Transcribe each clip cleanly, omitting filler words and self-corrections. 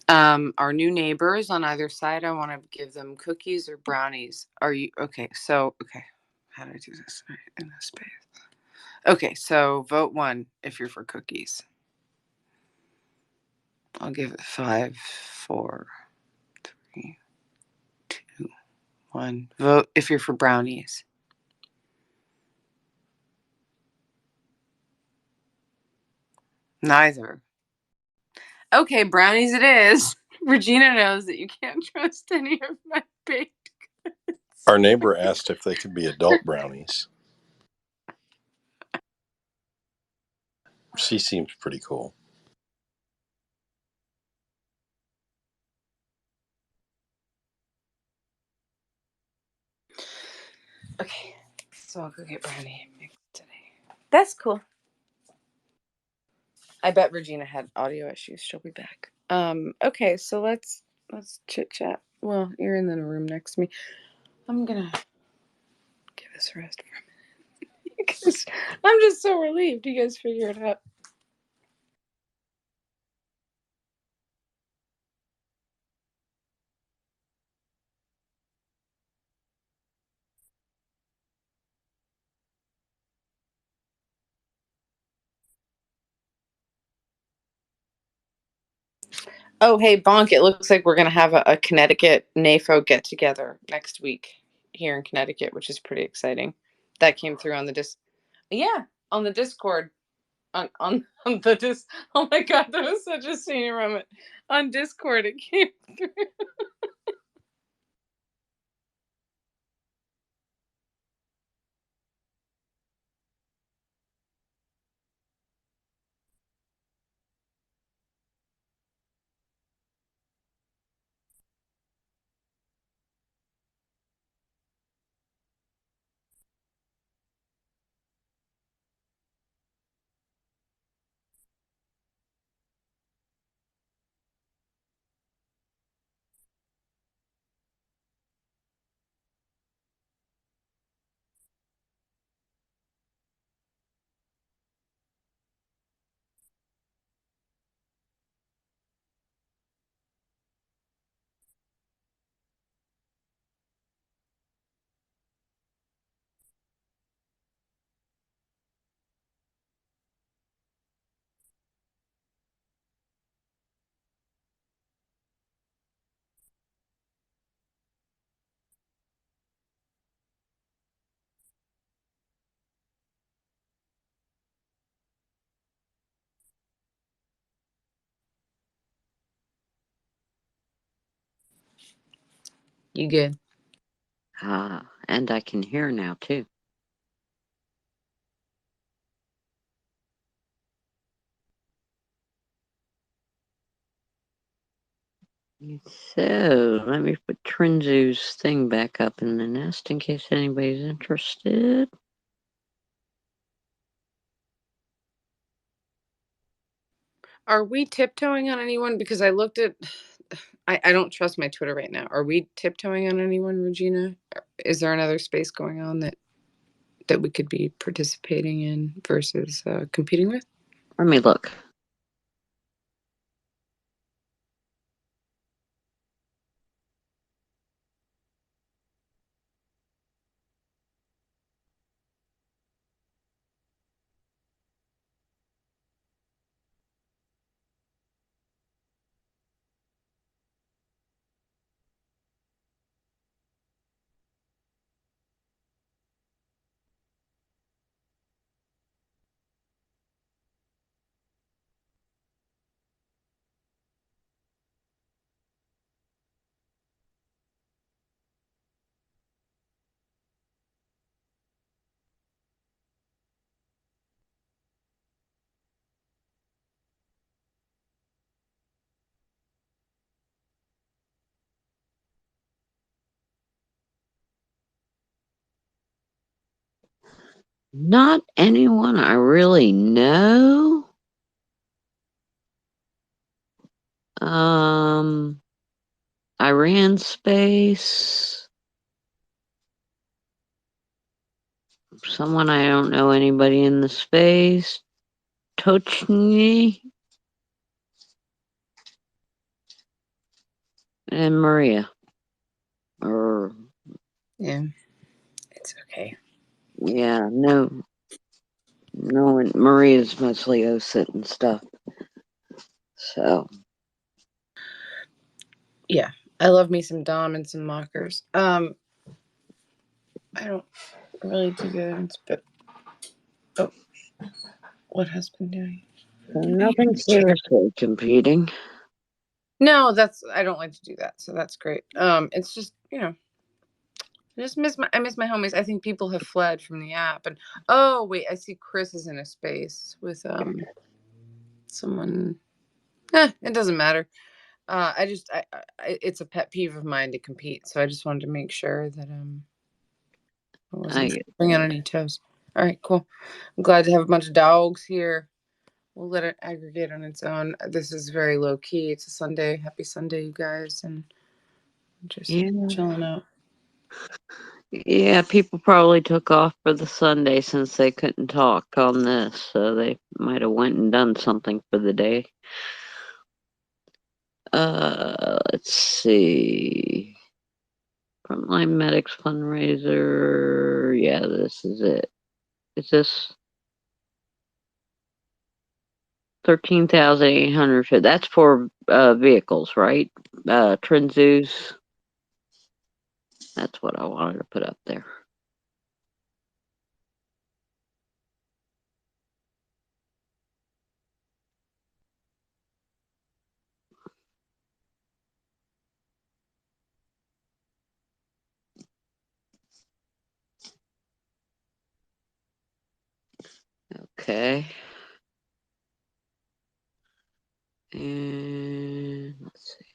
Our new neighbors on either side, I want to give them cookies or brownies. Are you okay? Okay. How do I do this in this space? Okay, so vote one if you're for cookies. I'll give it 5, 4, 3, 2, 1. Vote if you're for brownies. Neither. Okay, brownies it is. Regina knows that you can't trust any of my baked goods. Our neighbor asked if they could be adult brownies. She seems pretty cool. Okay, so I'll go get brownie mix today. That's cool. I bet Regina had audio issues. She'll be back. Okay, so let's chit chat. Well, you're in the room next to me. I'm gonna give us a rest for a minute because I'm just so relieved you guys figured it out. Oh, hey, Bonk, it looks like we're going to have a Connecticut NAFO get together next week here in Connecticut, which is pretty exciting. That came through on the Yeah, on the Discord. On the Oh my God, that was such a senior moment. On Discord, it came through. You good? And I can hear now too. So let me put Trinzu's thing back up in the nest in case anybody's interested. Are we tiptoeing on anyone? Because I looked at. I don't trust my Twitter right now. Are we tiptoeing on anyone, Regina? Is there another space going on that we could be participating in versus competing with? Let me look. Not anyone I really know. Iran space. Someone I don't know anybody in the space. Tochny. and Maria. Or Yeah, it's okay. yeah, no, and Maria's mostly OSIT and stuff. So Yeah, I love me some Dom and some Mockers. I don't really do good, but what has been doing? nothing seriously competing. No, I don't like to do that, so that's great. It's just I miss my homies. I think people have fled from the app, and oh wait, I see Chris is in a space with someone. It doesn't matter. It's a pet peeve of mine to compete, so I just wanted to make sure that I wasn't stepping on any toes. All right, cool. I'm glad to have a bunch of dogs here. We'll let it aggregate on its own. This is very low key. It's a Sunday. Happy Sunday, you guys, and just chilling out. Yeah, people probably took off for the Sunday since they couldn't talk on this, so they might have went and done something for the day. Let's see. Frontline Medics fundraiser. Yeah, this is it. Is this 13,800? That's for vehicles, right? Trinzus. That's what I wanted to put up there. Okay. And let's see.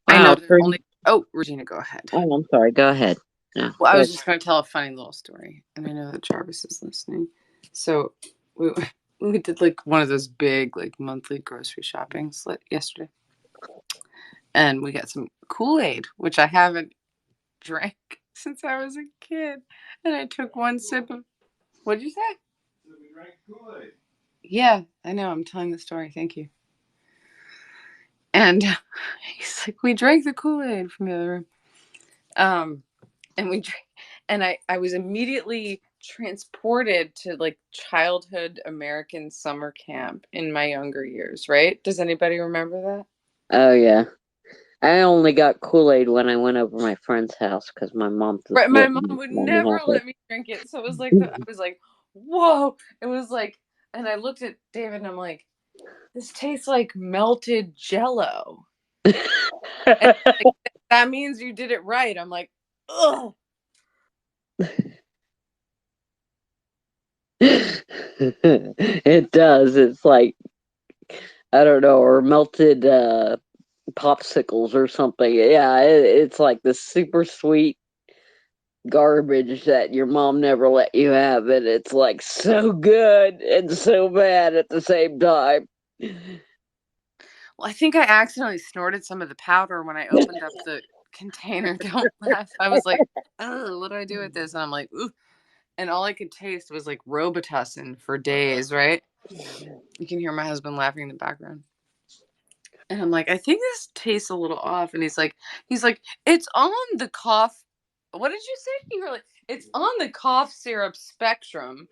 I know there's only. Oh, Regina, go ahead. Oh, I'm sorry. Go ahead. No, well, I was just going to tell a funny little story, and I know that Jarvis is listening. So we did like one of those big like monthly grocery shoppings yesterday, and we got some Kool-Aid, which I haven't drank since I was a kid, and I took one sip of. What'd you say? We drank Kool-Aid. Yeah, I know. I'm telling the story. Thank you. And he's like, we drank the Kool-Aid from the other room. And we drank, and I was immediately transported to like childhood American summer camp in my younger years, right? Does anybody remember that? Oh, yeah. I only got Kool-Aid when I went over my friend's house because my mom. Right, my mom would never let me drink it, so it was like I was like, whoa! It was like, and I looked at David and I'm like, this tastes like melted Jello. And like, that means you did it right. I'm like, ugh. It does. It's like, I don't know, or melted popsicles or something. Yeah, it's like the super sweet garbage that your mom never let you have, and it's like so good and so bad at the same time. Well, I think I accidentally snorted some of the powder when I opened up the container. Don't laugh. I was like, oh, what do I do with this? And I'm like, ooh. And all I could taste was like Robitussin for days, right? You can hear my husband laughing in the background. And I'm like, I think this tastes a little off. And he's like, it's on the cough. What did you say? You were like, it's on the cough syrup spectrum,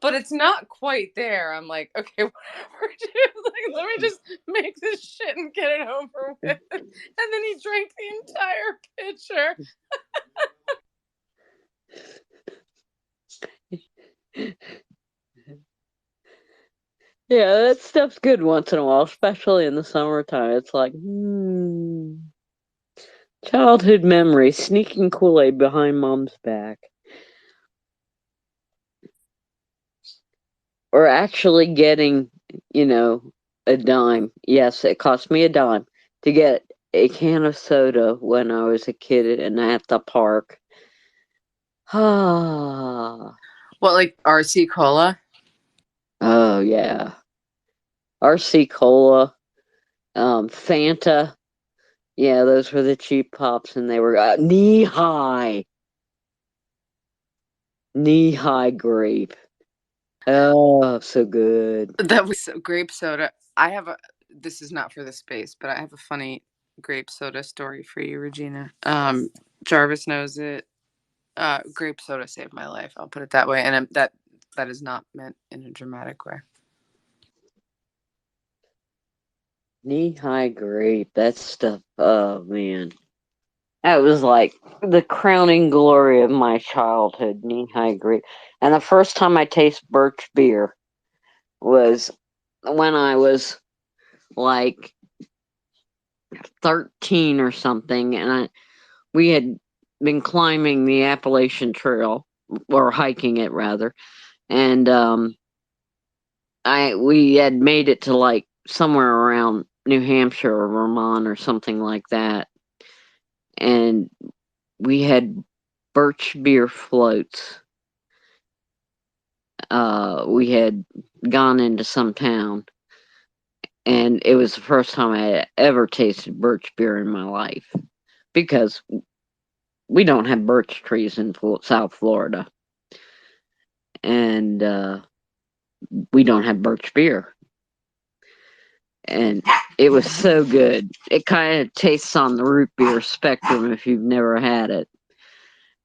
but it's not quite there. I'm like, okay, whatever, dude. Like, let me just make this shit and get it over with. And then he drank the entire pitcher. Yeah, that stuff's good once in a while, especially in the summertime. It's like, childhood memory, sneaking Kool-Aid behind mom's back. Or actually getting, a dime. Yes, it cost me a dime to get a can of soda when I was a kid and at the park. Ah. What, like RC Cola? Oh, yeah. RC Cola, Fanta, Yeah, those were the cheap pops, and they were knee high grape. Oh, so good. That was so grape soda. This is not for the space, but I have a funny grape soda story for you, Regina. Jarvis knows it. Grape soda saved my life. I'll put it that way, and that is not meant in a dramatic way. Knee high grape. That stuff. Oh man, that was like the crowning glory of my childhood. Knee high grape. And the first time I tasted birch beer was when I was like 13 or something, and we had been climbing the Appalachian Trail, or hiking it rather, and we had made it to like somewhere around New Hampshire or Vermont or something like that, and we had birch beer floats. We had gone into some town, and it was the first time I had ever tasted birch beer in my life, because we don't have birch trees in South Florida, and we don't have birch beer. And it was so good. It kind of tastes on the root beer spectrum if you've never had it.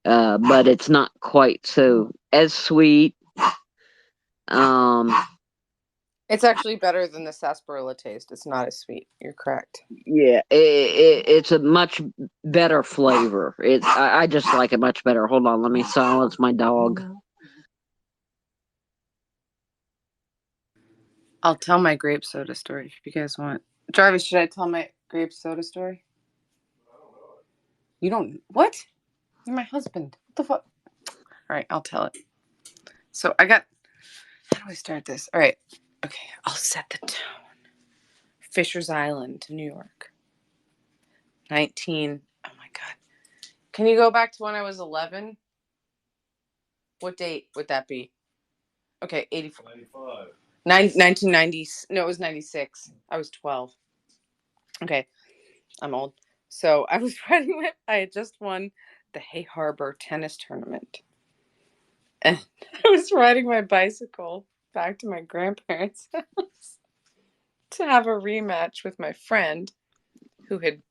But it's not quite so as sweet. It's actually better than the sarsaparilla taste. It's not as sweet. You're correct. Yeah, it's a much better flavor. I just like it much better. Hold on, let me silence my dog. I'll tell my grape soda story if you guys want. Jarvis, should I tell my grape soda story? You don't. What? You're my husband. What the fuck? All right, I'll tell it. So I got. How do I start this? All right. Okay, I'll set the tone. Fisher's Island, New York. 19. Oh my God. Can you go back to when I was 11? What date would that be? Okay, 84. 95. 1990. No, it was 96. I was 12. Okay, I'm old. So I was I had just won the Hay Harbor tennis tournament. And I was riding my bicycle back to my grandparents' house to have a rematch with my friend I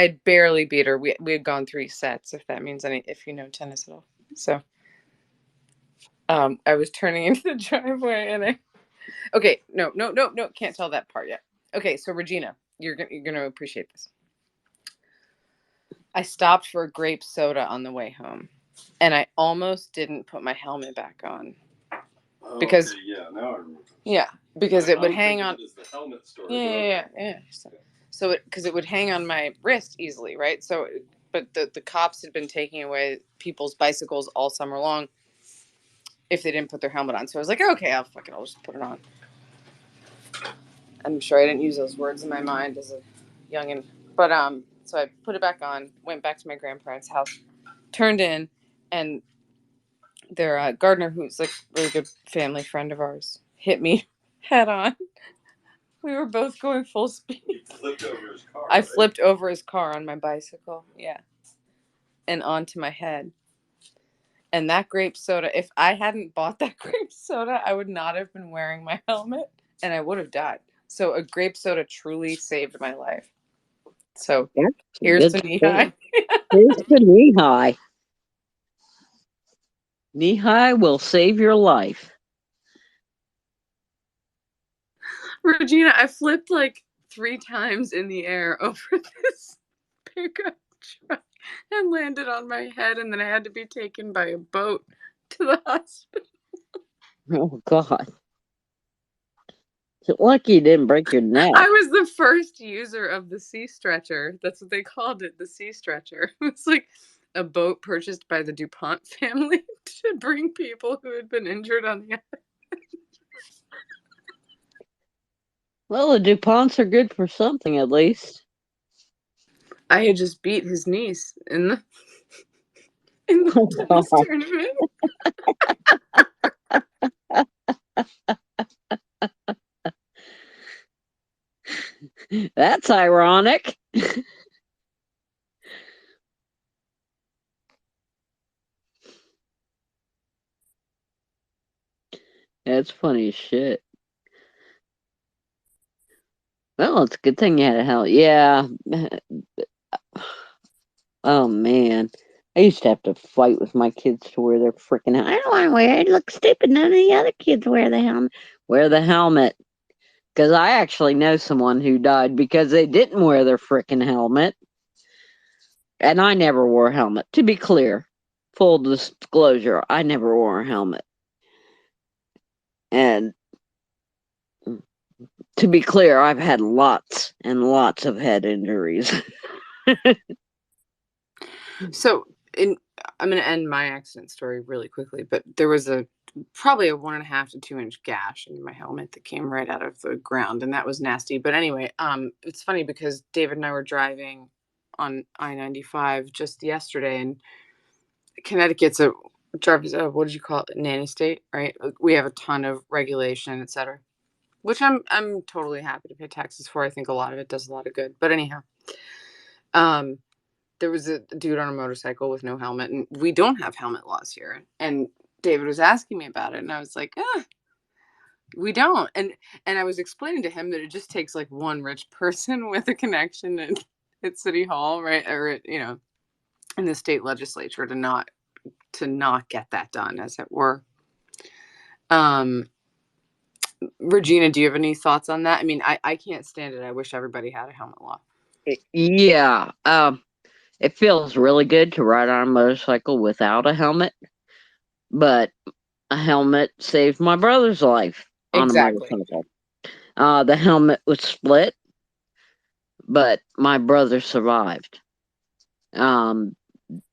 had barely beat her. We had gone 3 sets, if that means if you know tennis at all. So I was turning into the driveway and okay, no, can't tell that part yet. Okay, so Regina, you're gonna appreciate this. I stopped for a grape soda on the way home, and I almost didn't put my helmet back on because now I remember. Yeah, because it would hang on. The helmet story. Yeah. So because it would hang on my wrist easily, right? So, but the cops had been taking away people's bicycles all summer long if they didn't put their helmet on. So I was like, okay, I'll just put it on. I'm sure I didn't use those words in my mind as a youngin', but so I put it back on, went back to my grandparents' house, turned in, and their gardener, who's like a really good family friend of ours, hit me head on. We were both going full speed. You flipped over his car. I flipped over his car on my bicycle, yeah, and onto my head. And that grape soda, if I hadn't bought that grape soda, I would not have been wearing my helmet and I would have died. So a grape soda truly saved my life. So here's the knee high. Here's the knee high. Knee high will save your life. Regina, I flipped like 3 times in the air over this pickup truck and landed on my head, and then I had to be taken by a boat to the hospital. Oh God. Lucky you didn't break your neck. I was the first user of the sea stretcher. That's what they called it, the sea stretcher. It was like a boat purchased by the DuPont family to bring people who had been injured on the island. Well, the DuPonts are good for something, at least. I had just beat his niece in the tennis tournament. That's ironic. it's funny as shit. Well, it's a good thing you had a helmet. Yeah. Oh, man. I used to have to fight with my kids to wear their freaking helmet. I don't want to wear it. It looks stupid. None of the other kids wear the helmet. Wear the helmet. Because I actually know someone who died because they didn't wear their freaking helmet. And I never wore a helmet. To be clear, full disclosure, I never wore a helmet. And to be clear, I've had lots and lots of head injuries. So, I'm going to end my accident story really quickly, but there was probably a 1.5 to 2 inch gash in my helmet that came right out of the ground, and that was nasty. But anyway, it's funny because David and I were driving on I-95 just yesterday, and Connecticut's what did you call it? Nanny state, right? We have a ton of regulation, etc., which I'm totally happy to pay taxes for. I think a lot of it does a lot of good. But anyhow, there was a dude on a motorcycle with no helmet, and we don't have helmet laws here. And David was asking me about it, and I was like, we don't. And I was explaining to him that it just takes like one rich person with a connection at City Hall, right, or in the state legislature to not get that done, as it were. Regina, do you have any thoughts on that? I mean, I can't stand it. I wish everybody had a helmet law. Yeah. It feels really good to ride on a motorcycle without a helmet, but a helmet saved my brother's life on Exactly. a motorcycle. The helmet was split, but my brother survived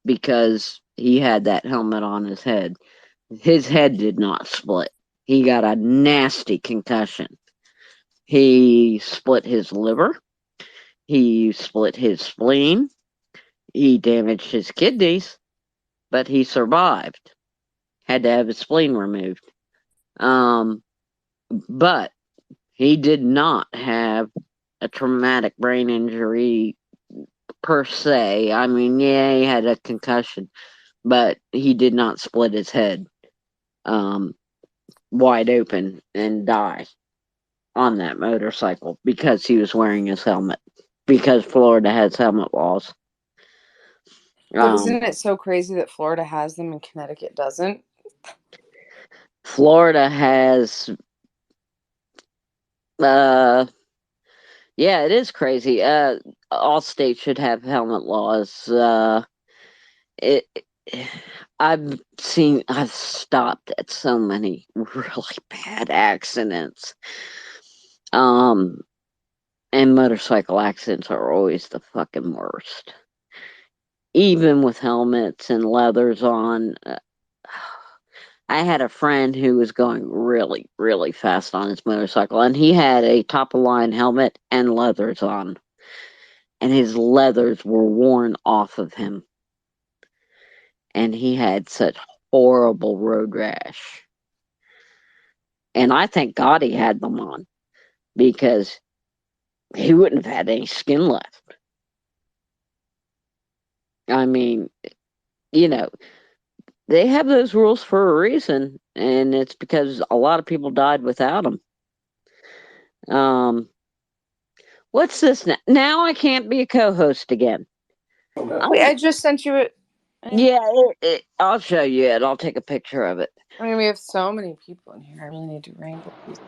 because he had that helmet on his head. His head did not split. He got a nasty concussion. He split his liver. He split his spleen. He damaged his kidneys, but he survived. Had to have his spleen removed. But he did not have a traumatic brain injury per se. I mean, yeah, he had a concussion, but he did not split his head wide open and die on that motorcycle because he was wearing his helmet. Because Florida has helmet laws. But isn't it so crazy that Florida has them and Connecticut doesn't? Florida has, yeah, it is crazy. All states should have helmet laws. I've stopped at so many really bad accidents. And motorcycle accidents are always the fucking worst. Even with helmets and leathers on. I had a friend who was going really, really fast on his motorcycle, and he had a top-of-line helmet and leathers on. And his leathers were worn off of him. And he had such horrible road rash. And I thank God he had them on, because he wouldn't have had any skin left. I mean, they have those rules for a reason, and it's because a lot of people died without them. What's this now? Now I can't be a co-host again. Wait, I just sent you it. Yeah, I'll show you it. I'll take a picture of it. I mean, we have so many people in here. I really need to wrangle these.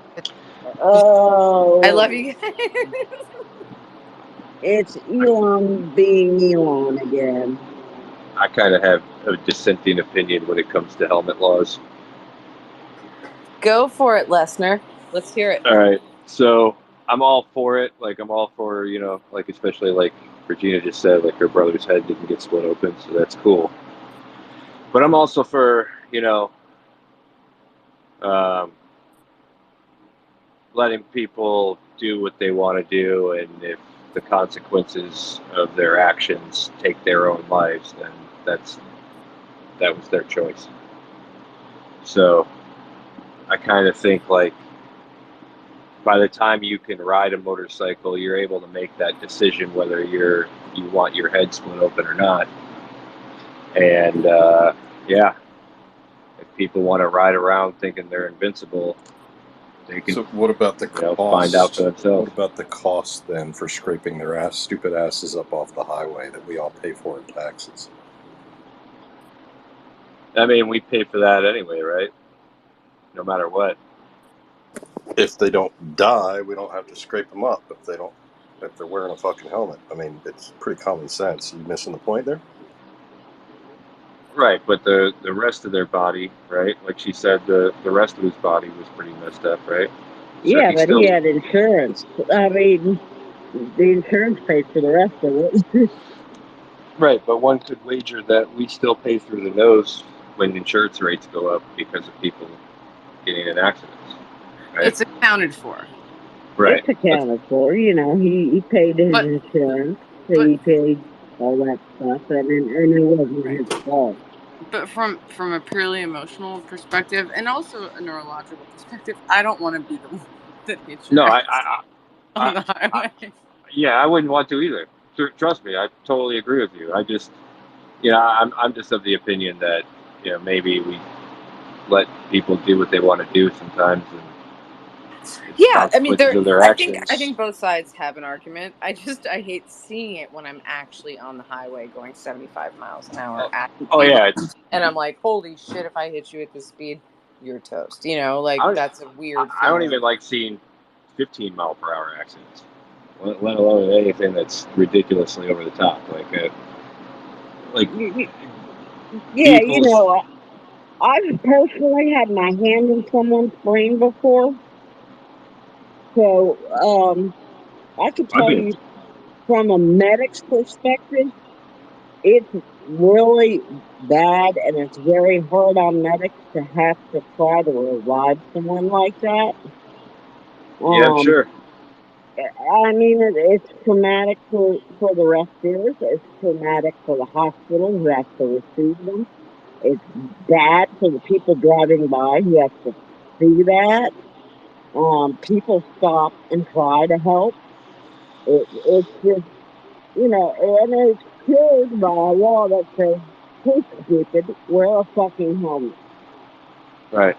Oh, I love you guys. It's Elon being Elon again. I kind of have a dissenting opinion when it comes to helmet laws. Go for it, Lesnar. Let's hear it. All right, so I'm all for it. Like, I'm all for, like, especially like Regina just said, like, her brother's head didn't get split open, so that's cool. But I'm also for, letting people do what they want to do, and if the consequences of their actions take their own lives, then that was their choice. So I kind of think, like, by the time you can ride a motorcycle, you're able to make that decision whether you want your head split open or not. And yeah, if people want to ride around thinking they're invincible, they can So what about the cost? find out for themselves. What about the cost then for scraping their stupid asses up off the highway that we all pay for in taxes? I mean, we pay for that anyway, right? No matter what. If they don't die, we don't have to scrape them up. If they're wearing a fucking helmet, I mean, it's pretty common sense. You missing the point there? Right, but the rest of their body, right? Like she said, the rest of his body was pretty messed up, right? So Yeah, but still, he had insurance. I mean, the insurance pays for the rest of it. right, but one could wager that we still pay through the nose when insurance rates go up because of people getting in accidents. Right? It's accounted for. Right. It's accounted for. You know, he paid his But- insurance. but- He paid all that stuff, and it wasn't his fault. But from a purely emotional perspective and also a neurological perspective, I don't want to be the one that hits your No, ass on the highway. Yeah, I wouldn't want to either. Trust me, I totally agree with you. I just, I'm just of the opinion that, maybe we let people do what they want to do sometimes. And Yeah, I mean, consequences of their I actions. think both sides have an argument. I hate seeing it when I'm actually on the highway going 75 miles an hour. Oh yeah, and I'm like, holy shit! If I hit you at this speed, you're toast. That's a weird. I don't even like seeing 15 mile per hour accidents, let alone anything that's ridiculously over the top. Yeah, I've personally had my hand in someone's brain before. So, I could tell you from a medic's perspective, it's really bad and it's very hard on medics to have to try to revive someone like that. Yeah, sure. I mean, it's traumatic for the rescuers. It's traumatic for the hospital who has to receive them. It's bad for the people driving by who have to see that. People stop and try to help. It's just, and it's killed by a law that says, "Hey, stupid, wear a fucking helmet." Right.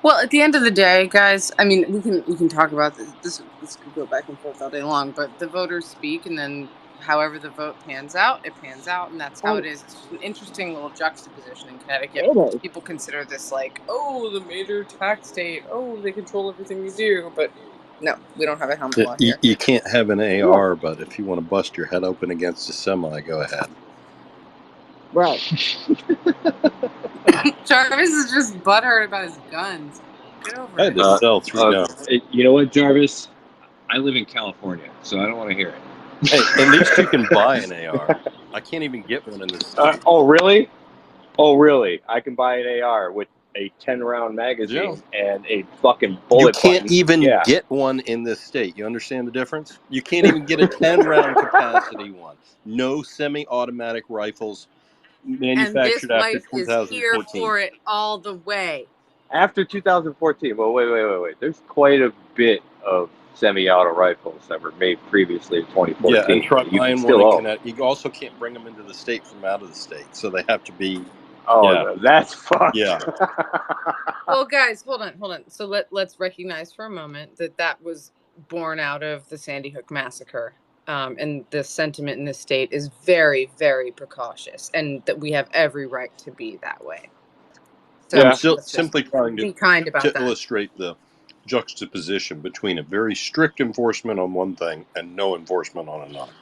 Well, at the end of the day, guys, I mean, we can talk about this. This could go back and forth all day long, but the voters speak, and then however the vote pans out, it pans out, and that's how it is. It's just an interesting little juxtaposition in Connecticut. People consider this like, oh, the major tax state. Oh, they control everything we do, but no, we don't have a helmet law here. You can't have an AR, but if you want to bust your head open against a semi, go ahead. Right. Jarvis is just butthurt about his guns. Get over I had it. to sell 3 guns. You know what, Jarvis? I live in California, so I don't want to hear it. Hey, at least you can buy an AR. I can't even get one in this state. Oh, really? Oh, really? I can buy an AR with a 10-round magazine and a fucking bullet You can't button. even get one in this state. You understand the difference? You can't even get a 10-round capacity one. No semi-automatic rifles manufactured after 2014. And this wife is here for it all the way. After 2014. Well, wait. There's quite a bit of semi-auto rifles that were made previously in 2014. Yeah, and try buying one in Connecticut. You also can't bring them into the state from out of the state, so they have to be. Oh, no, that's fucked. Yeah. Well, guys, hold on. So let's recognize for a moment that was born out of the Sandy Hook massacre. And the sentiment in this state is very, very precautious, and that we have every right to be that way. So I'm still simply trying to be kind about that. Illustrate the juxtaposition between a very strict enforcement on one thing and no enforcement on another.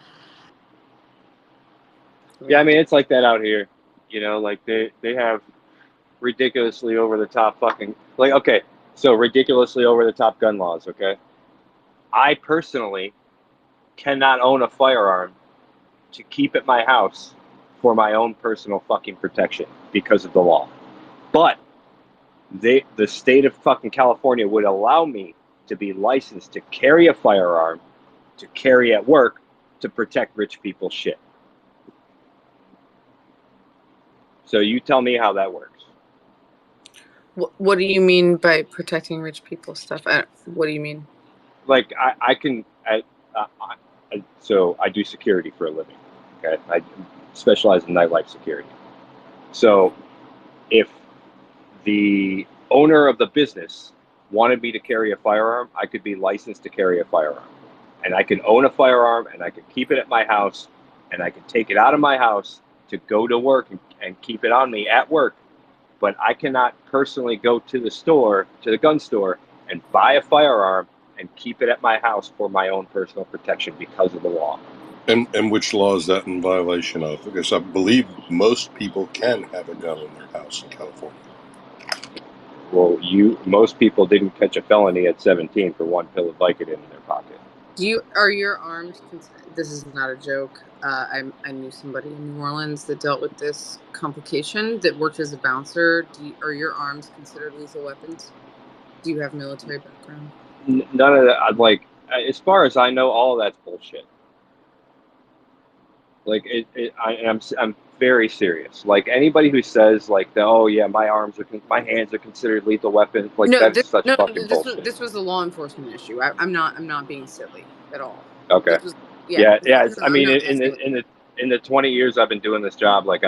Yeah, I mean, it's like that out here. They have ridiculously over the top fucking ridiculously over the top gun laws, okay? I personally cannot own a firearm to keep at my house for my own personal fucking protection because of the law. But the state of fucking California would allow me to be licensed to carry a firearm to carry at work to protect rich people's shit. So you tell me how that works. What do you mean by protecting rich people's stuff? What do you mean? Like so I do security for a living. Okay, I specialize in nightlife security. So if the owner of the business wanted me to carry a firearm, I could be licensed to carry a firearm. And I can own a firearm, and I can keep it at my house, and I can take it out of my house to go to work and keep it on me at work. But I cannot personally go to the gun store, and buy a firearm and keep it at my house for my own personal protection because of the law. And which law is that in violation of? Because I believe most people can have a gun in their house in California. Well, most people didn't catch a felony at 17 for one pill of Vicodin in their pocket. Are your arms? This is not a joke. I knew somebody in New Orleans that dealt with this complication that worked as a bouncer. Are your arms considered lethal weapons? Do you have military background? None of that. Like, as far as I know, all of that's bullshit. Like, I'm very serious. Like, anybody who says like, oh yeah, my hands are considered lethal weapons, like that's such fucking bullshit. This was a law enforcement issue. I'm not being silly at all. Okay. Yeah. I mean, in the 20 years I've been doing this job, like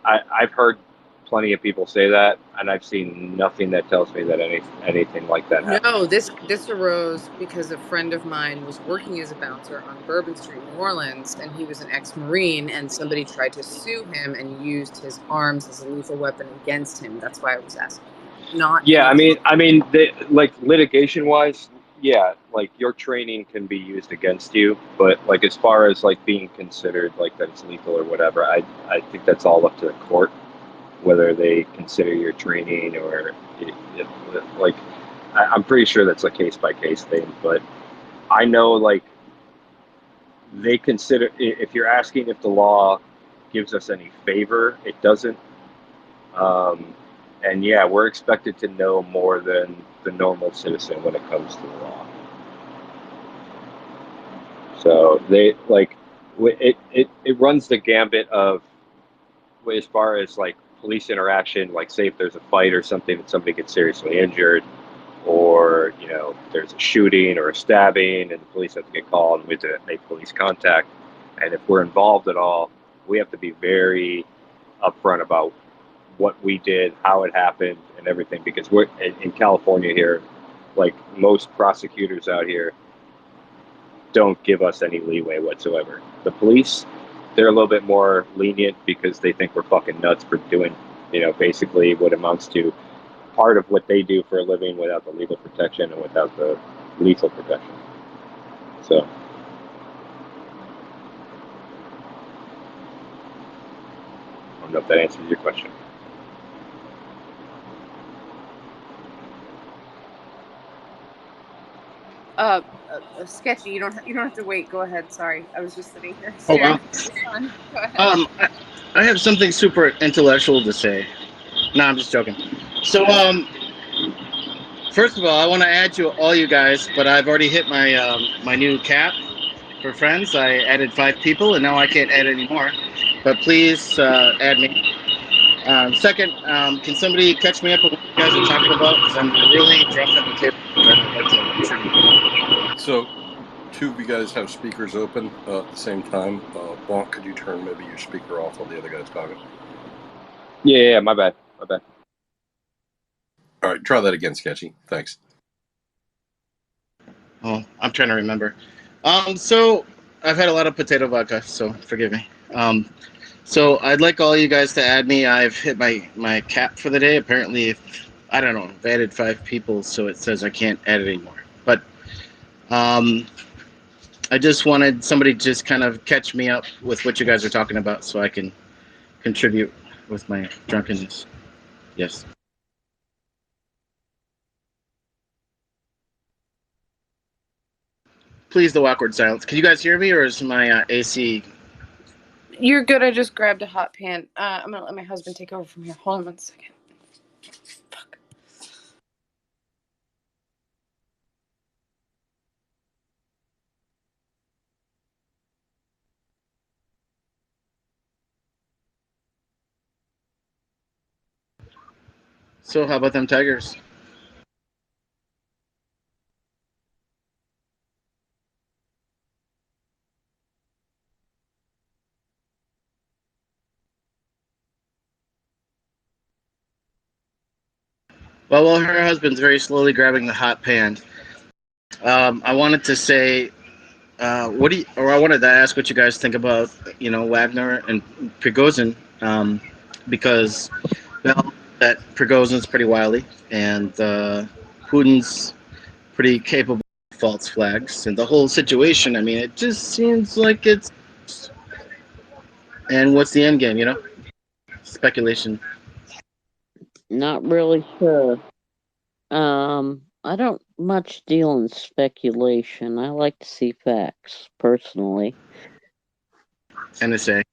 I've heard plenty of people say that, and I've seen nothing that tells me that anything like that happened. No, this arose because a friend of mine was working as a bouncer on Bourbon Street, New Orleans, and he was an ex-Marine, and somebody tried to sue him and used his arms as a lethal weapon against him. That's why I was asking. Yeah, I mean, like litigation-wise, yeah, like your training can be used against you, but like as far as like being considered like that it's lethal or whatever, I think that's all up to the court, whether they consider your training or like I'm pretty sure that's a case-by-case thing, but I know like they consider, if you're asking if the law gives us any favor, it doesn't. And yeah, we're expected to know more than the normal citizen when it comes to the law. So they like it runs the gambit of, as far as like police interaction, like say if there's a fight or something and somebody gets seriously injured, or there's a shooting or a stabbing and the police have to get called and we have to make police contact. And if we're involved at all, we have to be very upfront about what we did, how it happened, and everything, because we're in California here, like most prosecutors out here don't give us any leeway whatsoever. The police, they're a little bit more lenient because they think we're fucking nuts for doing, basically what amounts to part of what they do for a living without the legal protection and without the lethal protection. So I don't know if that answers your question. Sketchy. You don't have to wait. Go ahead. Sorry, I was just sitting here. Oh wow. Go ahead. I have something super intellectual to say. No, I'm just joking. So first of all, I want to add to all you guys, but I've already hit my my new cap for friends. I added 5 people, and now I can't add any more. But please add me. Second, can somebody catch me up on what you guys are talking about? Because I'm really drunk at the table. I'd like to contribute. So, two of you guys have speakers open at the same time. Bonk, could you turn maybe your speaker off while the other guy's talking? Yeah, my bad. All right, try that again, Sketchy. Thanks. Oh, I'm trying to remember. So I've had a lot of potato vodka, so forgive me. So I'd like all you guys to add me. I've hit my cap for the day. Apparently, I don't know, I've added 5 people, so it says I can't add it anymore. But I just wanted somebody to just kind of catch me up with what you guys are talking about so I can contribute with my drunkenness. Yes. Please, the awkward silence. Can you guys hear me, or is my AC? You're good. I just grabbed a hot pan. I'm gonna let my husband take over from here. Hold on 1 second. Fuck. So how about them Tigers? Well, while her husband's very slowly grabbing the hot pan, I wanted to say, I wanted to ask what you guys think about, Wagner and Prigozhin, because, well, that Prigozhin's pretty wily, and Putin's pretty capable of false flags, and the whole situation. I mean, it just seems like it's. And what's the end game? Speculation. Not really sure. I don't much deal in speculation. I like to see facts, personally. NSA.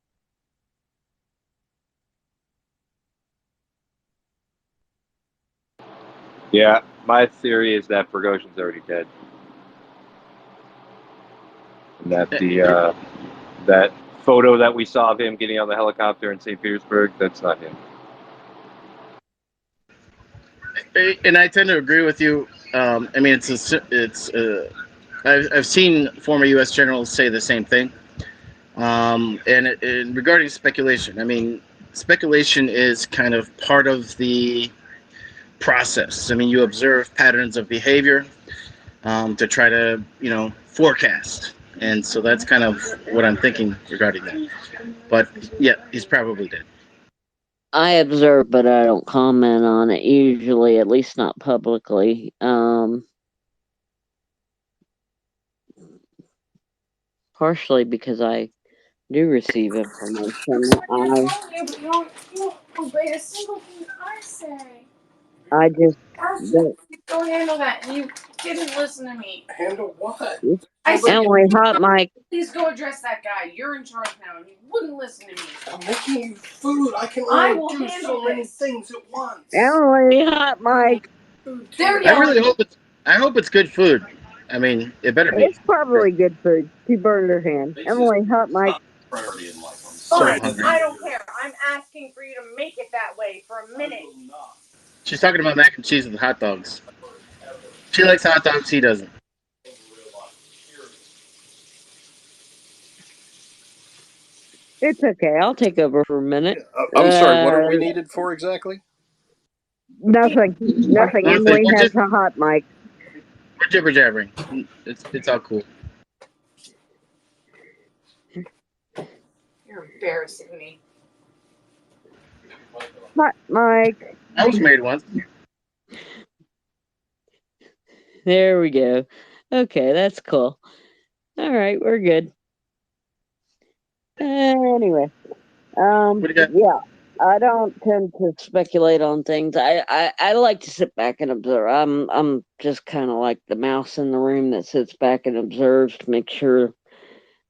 Yeah, my theory is that Prigozhin's already dead, and that that photo that we saw of him getting on the helicopter in St. Petersburg, that's not him. And I tend to agree with you. I mean, I've seen former U.S. generals say the same thing. And regarding speculation, I mean, speculation is kind of part of the process. I mean, you observe patterns of behavior to try to, forecast. And so that's kind of what I'm thinking regarding that. But yeah, he's probably dead. I observe, but I don't comment on it usually, at least not publicly. Partially because I do receive information. You don't obey a single thing I say. I just Go handle that. You didn't listen to me. Handle what? I said, Emily, hot mic. please go address that guy. You're in charge now, and you wouldn't listen to me. I'm making you food. I can I only will do handle so many this. things at once. Emily, hot mic. There you I are. really hope it's good food. I mean, it better be. It's probably good food. She burned her hand. Emily, hot mic. Priority in life. I'm Fine, so hungry. I don't care. I'm asking for you to make it that way for a minute. She's talking about mac and cheese and hot dogs. She likes hot dogs. He doesn't. It's okay. I'll take over for a minute. I'm sorry, what are we needed for exactly? Nothing. Nothing. Emily We're has just- a hot mic. We're jibber jabbering. It's all cool. You're embarrassing me. Hot mic. I was married once. There we go. Okay, that's cool. All right, we're good. Anyway, What do you got? yeah, I don't tend to speculate on things. I like to sit back and observe. I'm just kind of like the mouse in the room that sits back and observes to make sure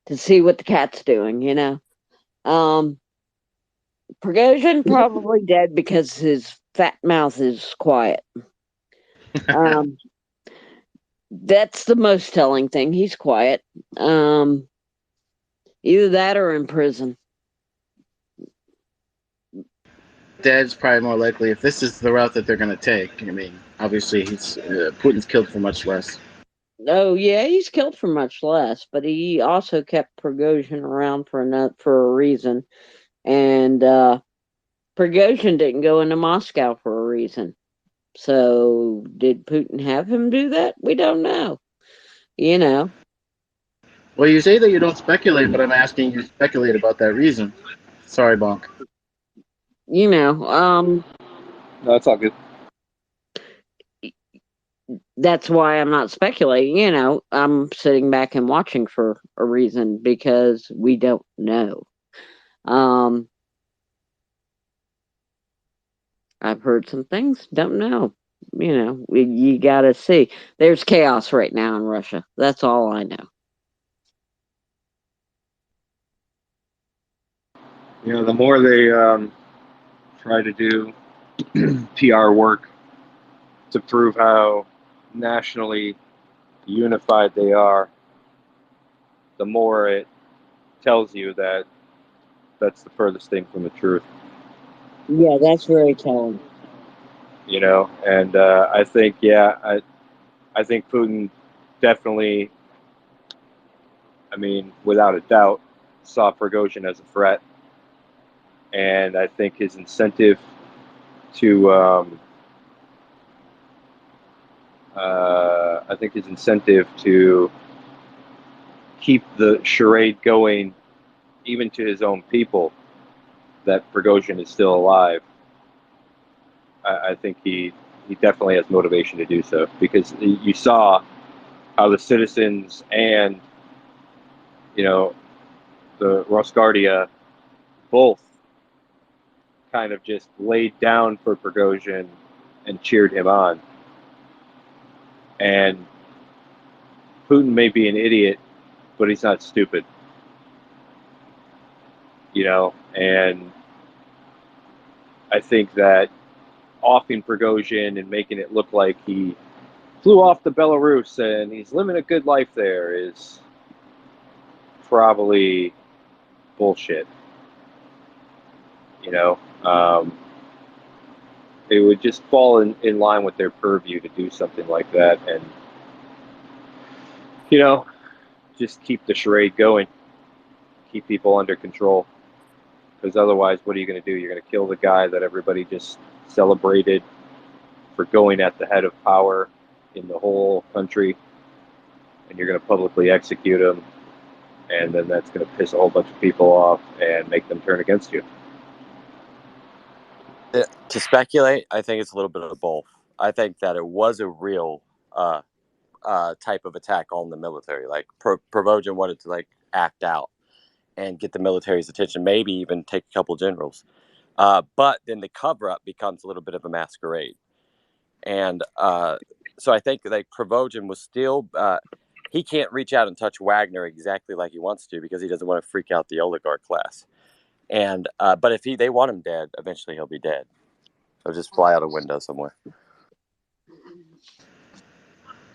to see what the cat's doing. Prigozhin probably dead because his fat mouth is quiet. That's the most telling thing. He's quiet. Either that or in prison. Dad's probably more likely if this is the route that they're going to take. I mean, obviously he's Putin's killed for much less. Oh yeah, he's killed for much less, but he also kept Prigozhin around for a reason, and Prigozhin didn't go into Moscow for a reason. So did Putin have him do that? We don't know. Well, you say that you don't speculate, but I'm asking you to speculate about that reason. Sorry, Bonk. No, it's all good. That's why I'm not speculating. I'm sitting back and watching for a reason because we don't know. I've heard some things, don't know. You gotta see. There's chaos right now in Russia. That's all I know. The more they try to do PR work to prove how nationally unified they are, the more it tells you that that's the furthest thing from the truth. Yeah, that's very telling. And I think, I think Putin definitely, without a doubt, saw Prigozhin as a threat. And I think his incentive to I think his incentive to keep the charade going, even to his own people, that Prigozhin is still alive, I think he definitely has motivation to do so, because you saw how the citizens and, you know, the Rosguardia both kind of just laid down for Prigozhin and cheered him on. And Putin may be an idiot, but he's not stupid. You know, and I think that offing Prigozhin and making it look like he flew off to Belarus and he's living a good life there is probably bullshit. You know, it would just fall in line with their purview to do something like that, and, you know, just keep the charade going, keep people under control. Because otherwise, what are you going to do? You're going to kill the guy that everybody just celebrated for going at the head of power in the whole country, and you're going to publicly execute him, and then that's going to piss a whole bunch of people off and make them turn against you. To speculate, I think it's a little bit of both. I think that it was a real type of attack on the military. Like Prigozhin wanted to like act out and get the military's attention, maybe even take a couple generals. But then the cover-up becomes a little bit of a masquerade. And so I think like Prigozhin was still, he can't reach out and touch Wagner exactly like he wants to, because he doesn't want to freak out the oligarch class. And but if they want him dead, eventually he'll be dead. He'll just fly out a window somewhere.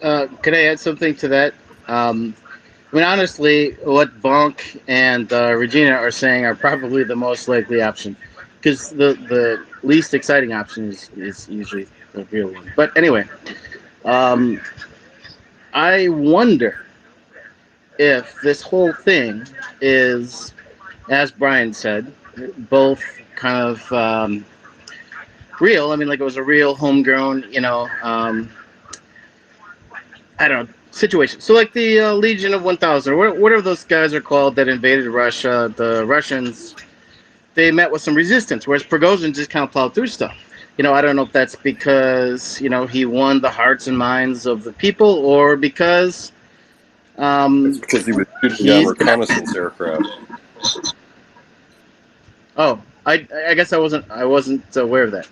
Could I add something to that? I mean, honestly, what Bonk and Regina are saying are probably the most likely option, because the least exciting option is usually the real one. But anyway, I wonder if this whole thing is, as Brian said, both kind of real. I mean, like it was a real homegrown, I don't know, situation. So like the Legion of 1,000, or whatever those guys are called that invaded Russia, the Russians, they met with some resistance, whereas Prigozhin just kind of plowed through stuff. I don't know if that's because, he won the hearts and minds of the people, or because It's because he was shooting down reconnaissance aircraft. Oh, I guess I wasn't aware of that.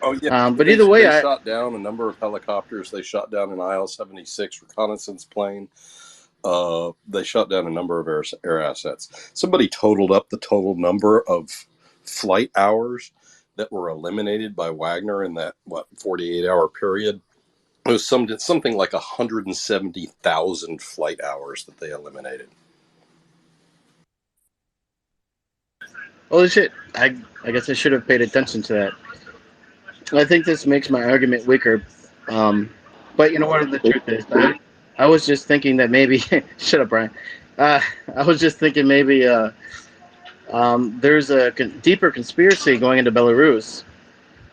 Oh yeah, but either way, they shot down a number of helicopters. They shot down an IL-76 reconnaissance plane. They shot down a number of air assets. Somebody totaled up the total number of flight hours that were eliminated by Wagner in that 48-hour period. It was something like 170,000 flight hours that they eliminated. Holy shit! I guess I should have paid attention to that. I think this makes my argument weaker. But you know what the truth is? I was just thinking that maybe shut up, Brian. I was just thinking maybe there's a deeper conspiracy going into Belarus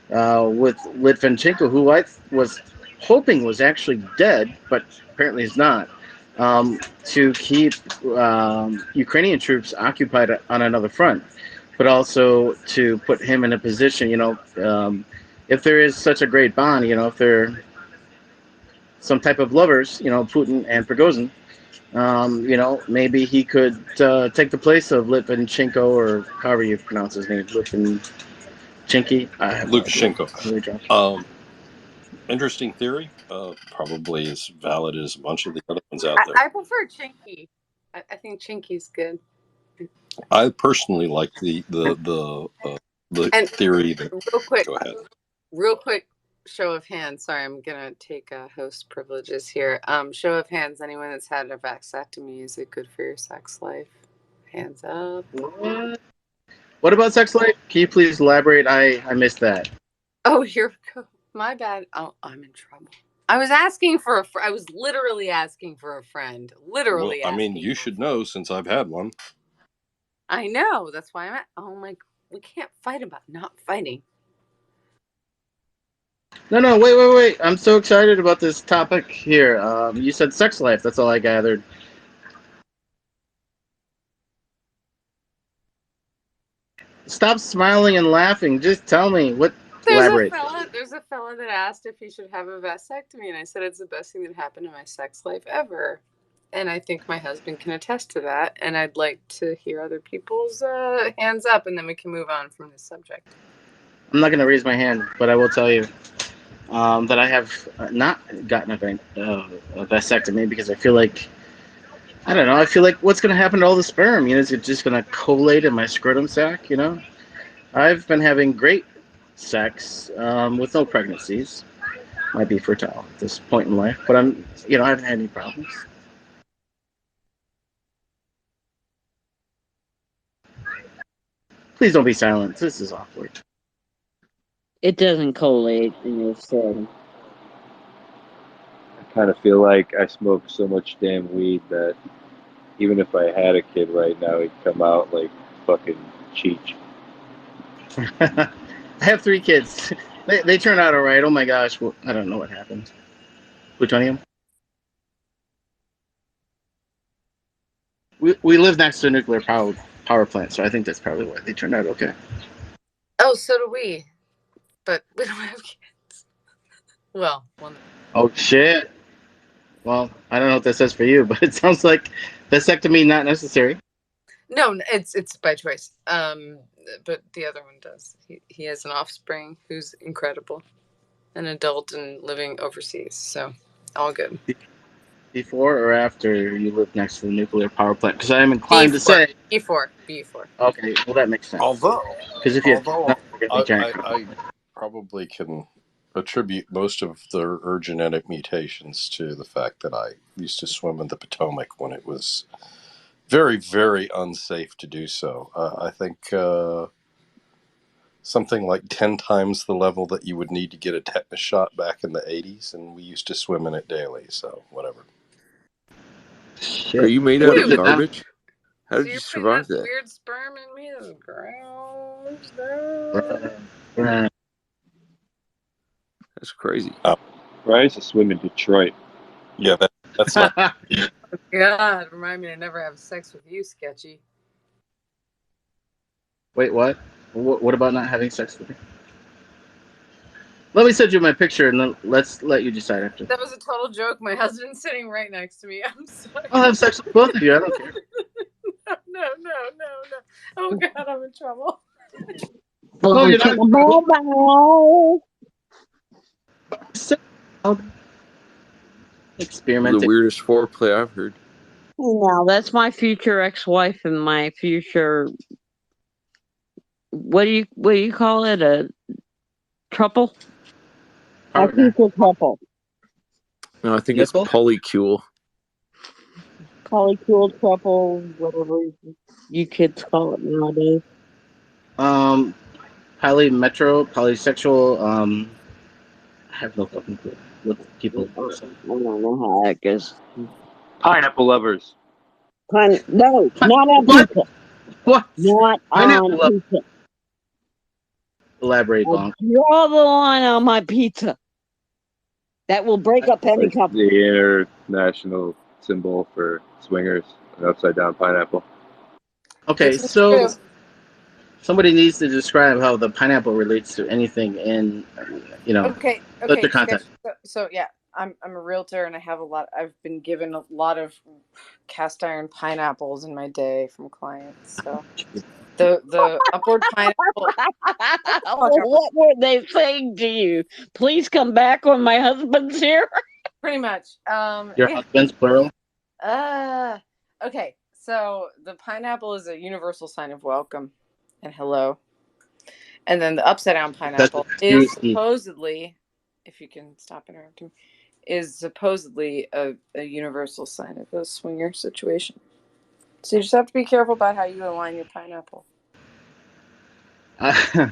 with Litvinchenko, who I was hoping was actually dead, but apparently he's not, to keep Ukrainian troops occupied on another front, but also to put him in a position, if there is such a great bond, if they're some type of lovers, Putin and Prigozhin, maybe he could take the place of Litvinchenko, or however you pronounce his name, Lukashenko. Interesting theory. Probably as valid as a bunch of the other ones out there. I prefer Chinky. I think Chinky's good. I personally like the theory that. Go ahead. Real quick, show of hands. Sorry, I'm gonna take host privileges here. Show of hands. Anyone that's had a vasectomy, is it good for your sex life? Hands up. What about sex life? Can you please elaborate? I missed that. Oh, my bad. Oh, I'm in trouble. I was asking for I was literally asking for a friend. Literally. Well, I mean, you should know since I've had one. I know. That's why I'm at. Oh my! We can't fight about not fighting. No, wait. I'm so excited about this topic here. You said sex life. That's all I gathered. Stop smiling and laughing. Just tell me what. Elaborate. There's a fella that asked if he should have a vasectomy, and I said it's the best thing that happened in my sex life ever. And I think my husband can attest to that. And I'd like to hear other people's hands up, and then we can move on from this subject. I'm not going to raise my hand, but I will tell you that I have not gotten a vasectomy because I feel like, I don't know, I feel like what's going to happen to all the sperm? Is it just going to collate in my scrotum sac, I've been having great sex with no pregnancies. Might be fertile at this point in life, but I haven't had any problems. Please don't be silent. This is awkward. It doesn't collate in your scrotum. I kind of feel like I smoke so much damn weed that even if I had a kid right now, he'd come out like fucking Cheech. I have 3 kids. They turned out all right. Oh my gosh. Well, I don't know what happened. Plutonium? We live next to a nuclear power plant, so I think that's probably why they turned out okay. Oh, so do we. But we don't have kids. Well, one. Oh, shit. Well, I don't know what that says for you, but it sounds like vasectomy not necessary. No, it's by choice. But the other one does. He has an offspring who's incredible, an adult and living overseas. So, all good. Before or after you lived next to the nuclear power plant? Because I am inclined to say before. Okay, well that makes sense. Although I probably can attribute most of her genetic mutations to the fact that I used to swim in the Potomac when it was very, very unsafe to do so. I think something like 10 times the level that you would need to get a tetanus shot back in the 80s, and we used to swim in it daily, so whatever. Shit. Are you made out of garbage? How did you survive that? Weird sperm in me is gross. That's crazy. Right, I used to swim in Detroit. Yeah, that's not. God, remind me to never have sex with you, Sketchy. Wait, what? What about not having sex with me? Let me send you my picture, and then let's let you decide after. That was a total joke. My husband's sitting right next to me. I'm sorry. I'll have sex with both of you. I don't care. No. Oh, God, I'm in trouble. No, you're not. Experimenting. The weirdest foreplay I've heard. No, that's my future ex-wife and my future. What do you call it? A trouble? A future couple. No, I think it's polycule. Polycule, trouble, whatever you kids call it nowadays. Polysexual. I have no fucking clue what people say. I don't know how that goes. Pineapple lovers. No, not on pizza. What? Not on pizza. Elaborate, Bonk. Draw the line on my pizza. That will break up any couple. The international symbol for swingers, an upside down pineapple. Okay, so somebody needs to describe how the pineapple relates to anything in, Okay. the content. So yeah, I'm a realtor and I've been given a lot of cast iron pineapples in my day from clients. So the upward pineapple. What were they saying to you? Please come back when my husband's here. Pretty much. Your husband's plural? Okay. So the pineapple is a universal sign of welcome and hello. And then the upside down pineapple is supposedly, if you can stop interrupting, is supposedly a universal sign of a swinger situation. So you just have to be careful about how you align your pineapple. I'm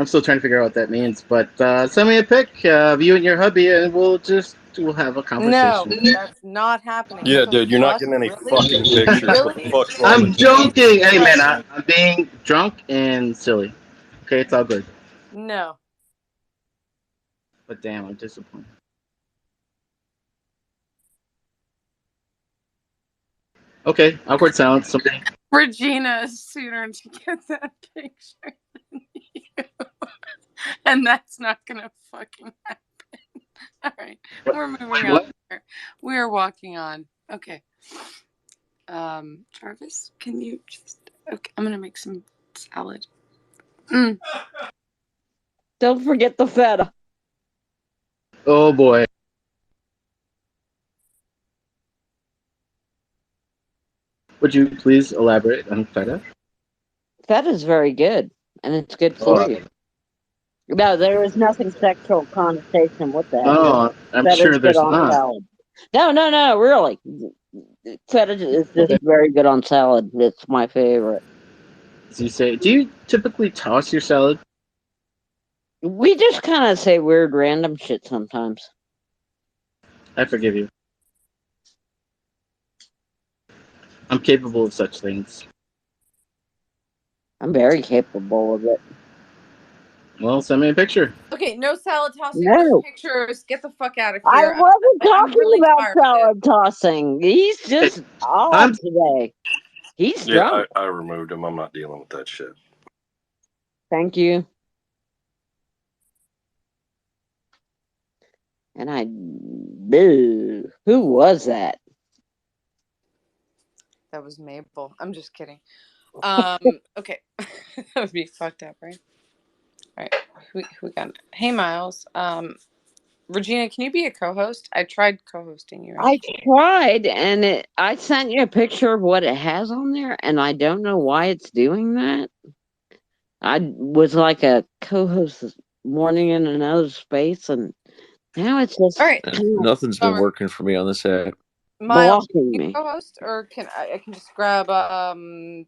still trying to figure out what that means, but send me a pic of you and your hubby, and we'll have a conversation. No, that's not happening. Yeah, dude, you're not getting any fucking pictures. Really? What the fuck's wrong I'm with you? joking. Hey, man, I'm being drunk and silly. Okay, it's all good. No. But damn, I'm disappointed. Okay, awkward silence. Somebody. Regina is sooner to get that picture than you. And that's not gonna fucking happen. All right, we're moving on. We are walking on. Okay. Jarvis, can you just? Okay, I'm gonna make some salad. Don't forget the feta. Oh boy. Would you please elaborate on feta? Feta's very good, and it's good for you. No, there is nothing sexual connotation with that. Oh, I'm Feta's sure good there's on not. salad. No, really. Feta is just very good on salad. It's my favorite. As you say, do you typically toss your salad? We just kind of say weird random shit sometimes. I forgive you. I'm capable of such things. I'm very capable of it. Well, send me a picture. Okay, no salad tossing, No. no pictures. Get the fuck out of I here. wasn't I'm talking really about tired of salad tossing. He's just off today. He's Yeah, drunk. I removed him. I'm not dealing with that shit. Thank you. And I... Boo. Who was that? That was Mabel. I'm just kidding. Okay. That would be fucked up, right? All right. Who got? Hey, Miles. Regina, can you be a co-host? I tried co-hosting you. I tried, and I sent you a picture of what it has on there, and I don't know why it's doing that. I was like a co-host this morning in another space, and now it's just all right. Nothing's been working for me on this app. Miles, blocking can you me. co-host, or can I can just grab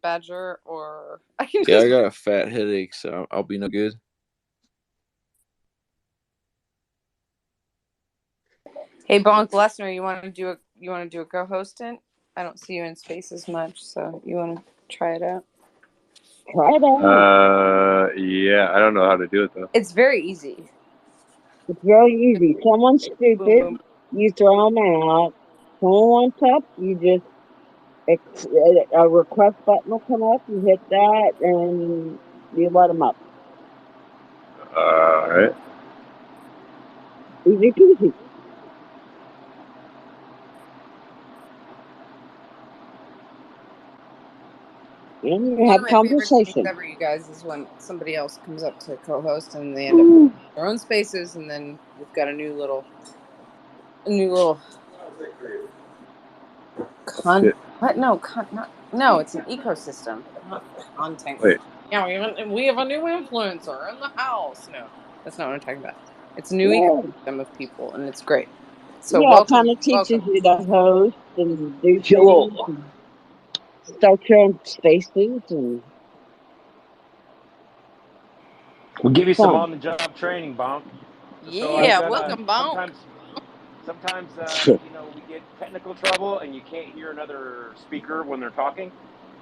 Badger, or I can Yeah, just... I got a fat headache, so I'll be no good. Hey, Bonk Lesnar, you want to do a co-hosting? I don't see you in space as much, so you want to try it out? Try it out. Yeah, I don't know how to do it though. It's very easy. It's very easy. Someone's stupid, you throw them out. Someone wants up, you just a request button will come up. You hit that, and you let them up. All right. Easy peasy. And you One have of my favorite conversation. things ever, you guys, is when somebody else comes up to co-host and they end up with their own spaces, and then we've got a new little what? No, it's an ecosystem, not content. Wait. Yeah, we have a new influencer in the house. No, that's not what I'm talking about. It's a new ecosystem of people, and it's great. So yeah, welcome, kind of teaches welcome. you to host and do things. And start your own spaces and. We'll give you some fun. on-the-job training, Bonk. Yeah, welcome, Bonk. Sometimes you know, we get technical trouble and you can't hear another speaker when they're talking,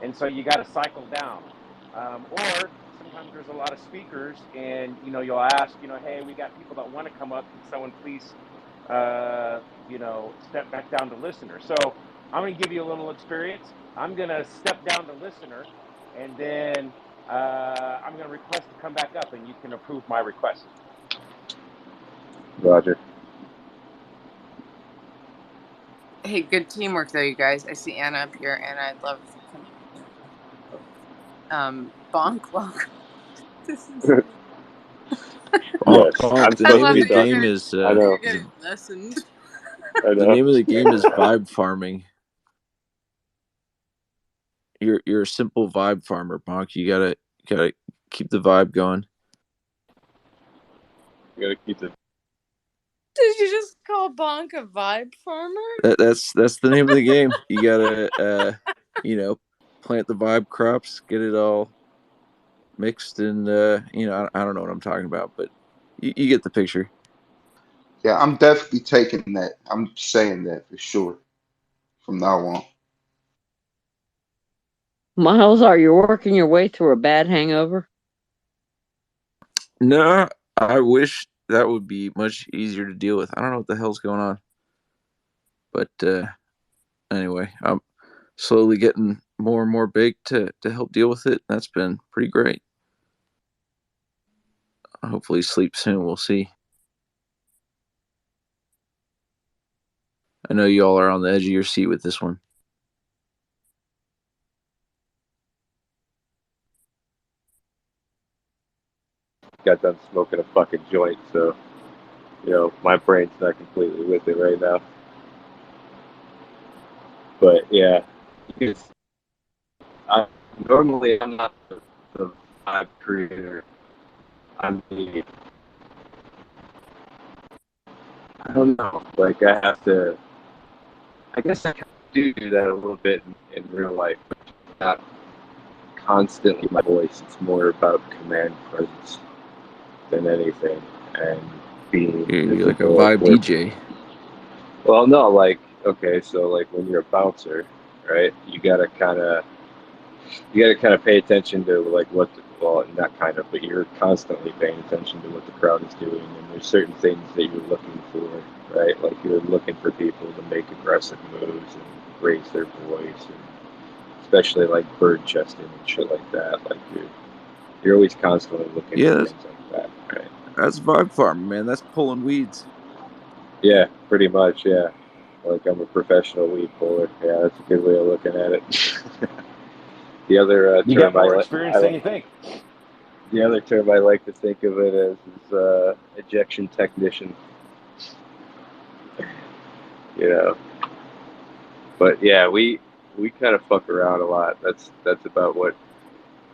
and so you got to cycle down. Or sometimes there's a lot of speakers, and you know, you'll ask, you know, hey, we got people that want to come up. Can someone please, you know, step back down to listener? So I'm going to give you a little experience. I'm going to step down to listener, and then I'm going to request to come back up, and you can approve my request. Roger. Hey, good teamwork though, you guys. I see Anna up here, and I'd love Bonk, welcome. This is Yes, The name of the game is I know. lessened. The name of the game is vibe farming. You're a simple vibe farmer, Bonk. You gotta keep the vibe going. You gotta keep it. Did you just call Bonk a vibe farmer? That's the name of the game. You gotta you know, plant the vibe crops, get it all mixed, and you know, I don't know what I'm talking about, but you get the picture. Yeah, I'm definitely taking that. I'm saying that for sure from now on. Miles, are you working your way through a bad hangover? No, I wish that would be much easier to deal with. I don't know what the hell's going on, but anyway, I'm slowly getting more and more baked to help deal with it. That's been pretty great. I'll hopefully sleep soon. We'll see. I know you all are on the edge of your seat with this one. Got done smoking a fucking joint, so my brain's not completely with it right now. But yeah, because normally I'm not the vibe creator. I'm the I don't know. Like I have to. I guess I do that a little bit in real life, but not constantly my voice. It's more about command presence than anything, and being You're like a visible vibe where DJ. Well, no, like okay, so like when you're a bouncer, right? You gotta kind of pay attention to like well, not kind of, but you're constantly paying attention to what the crowd is doing, and there's certain things that you're looking for, right? Like you're looking for people to make aggressive moves and raise their voice, and especially like bird chesting and shit like that. Like you're always constantly looking Yeah, for that's, things like that, right? that's vibe farming, man. That's pulling weeds. Yeah, pretty much, yeah. Like I'm a professional weed puller. Yeah, that's a good way of looking at it. The other You got term more experience than you think. the other term I like to think of it as is ejection technician. But yeah, we kind of fuck around a lot. That's about what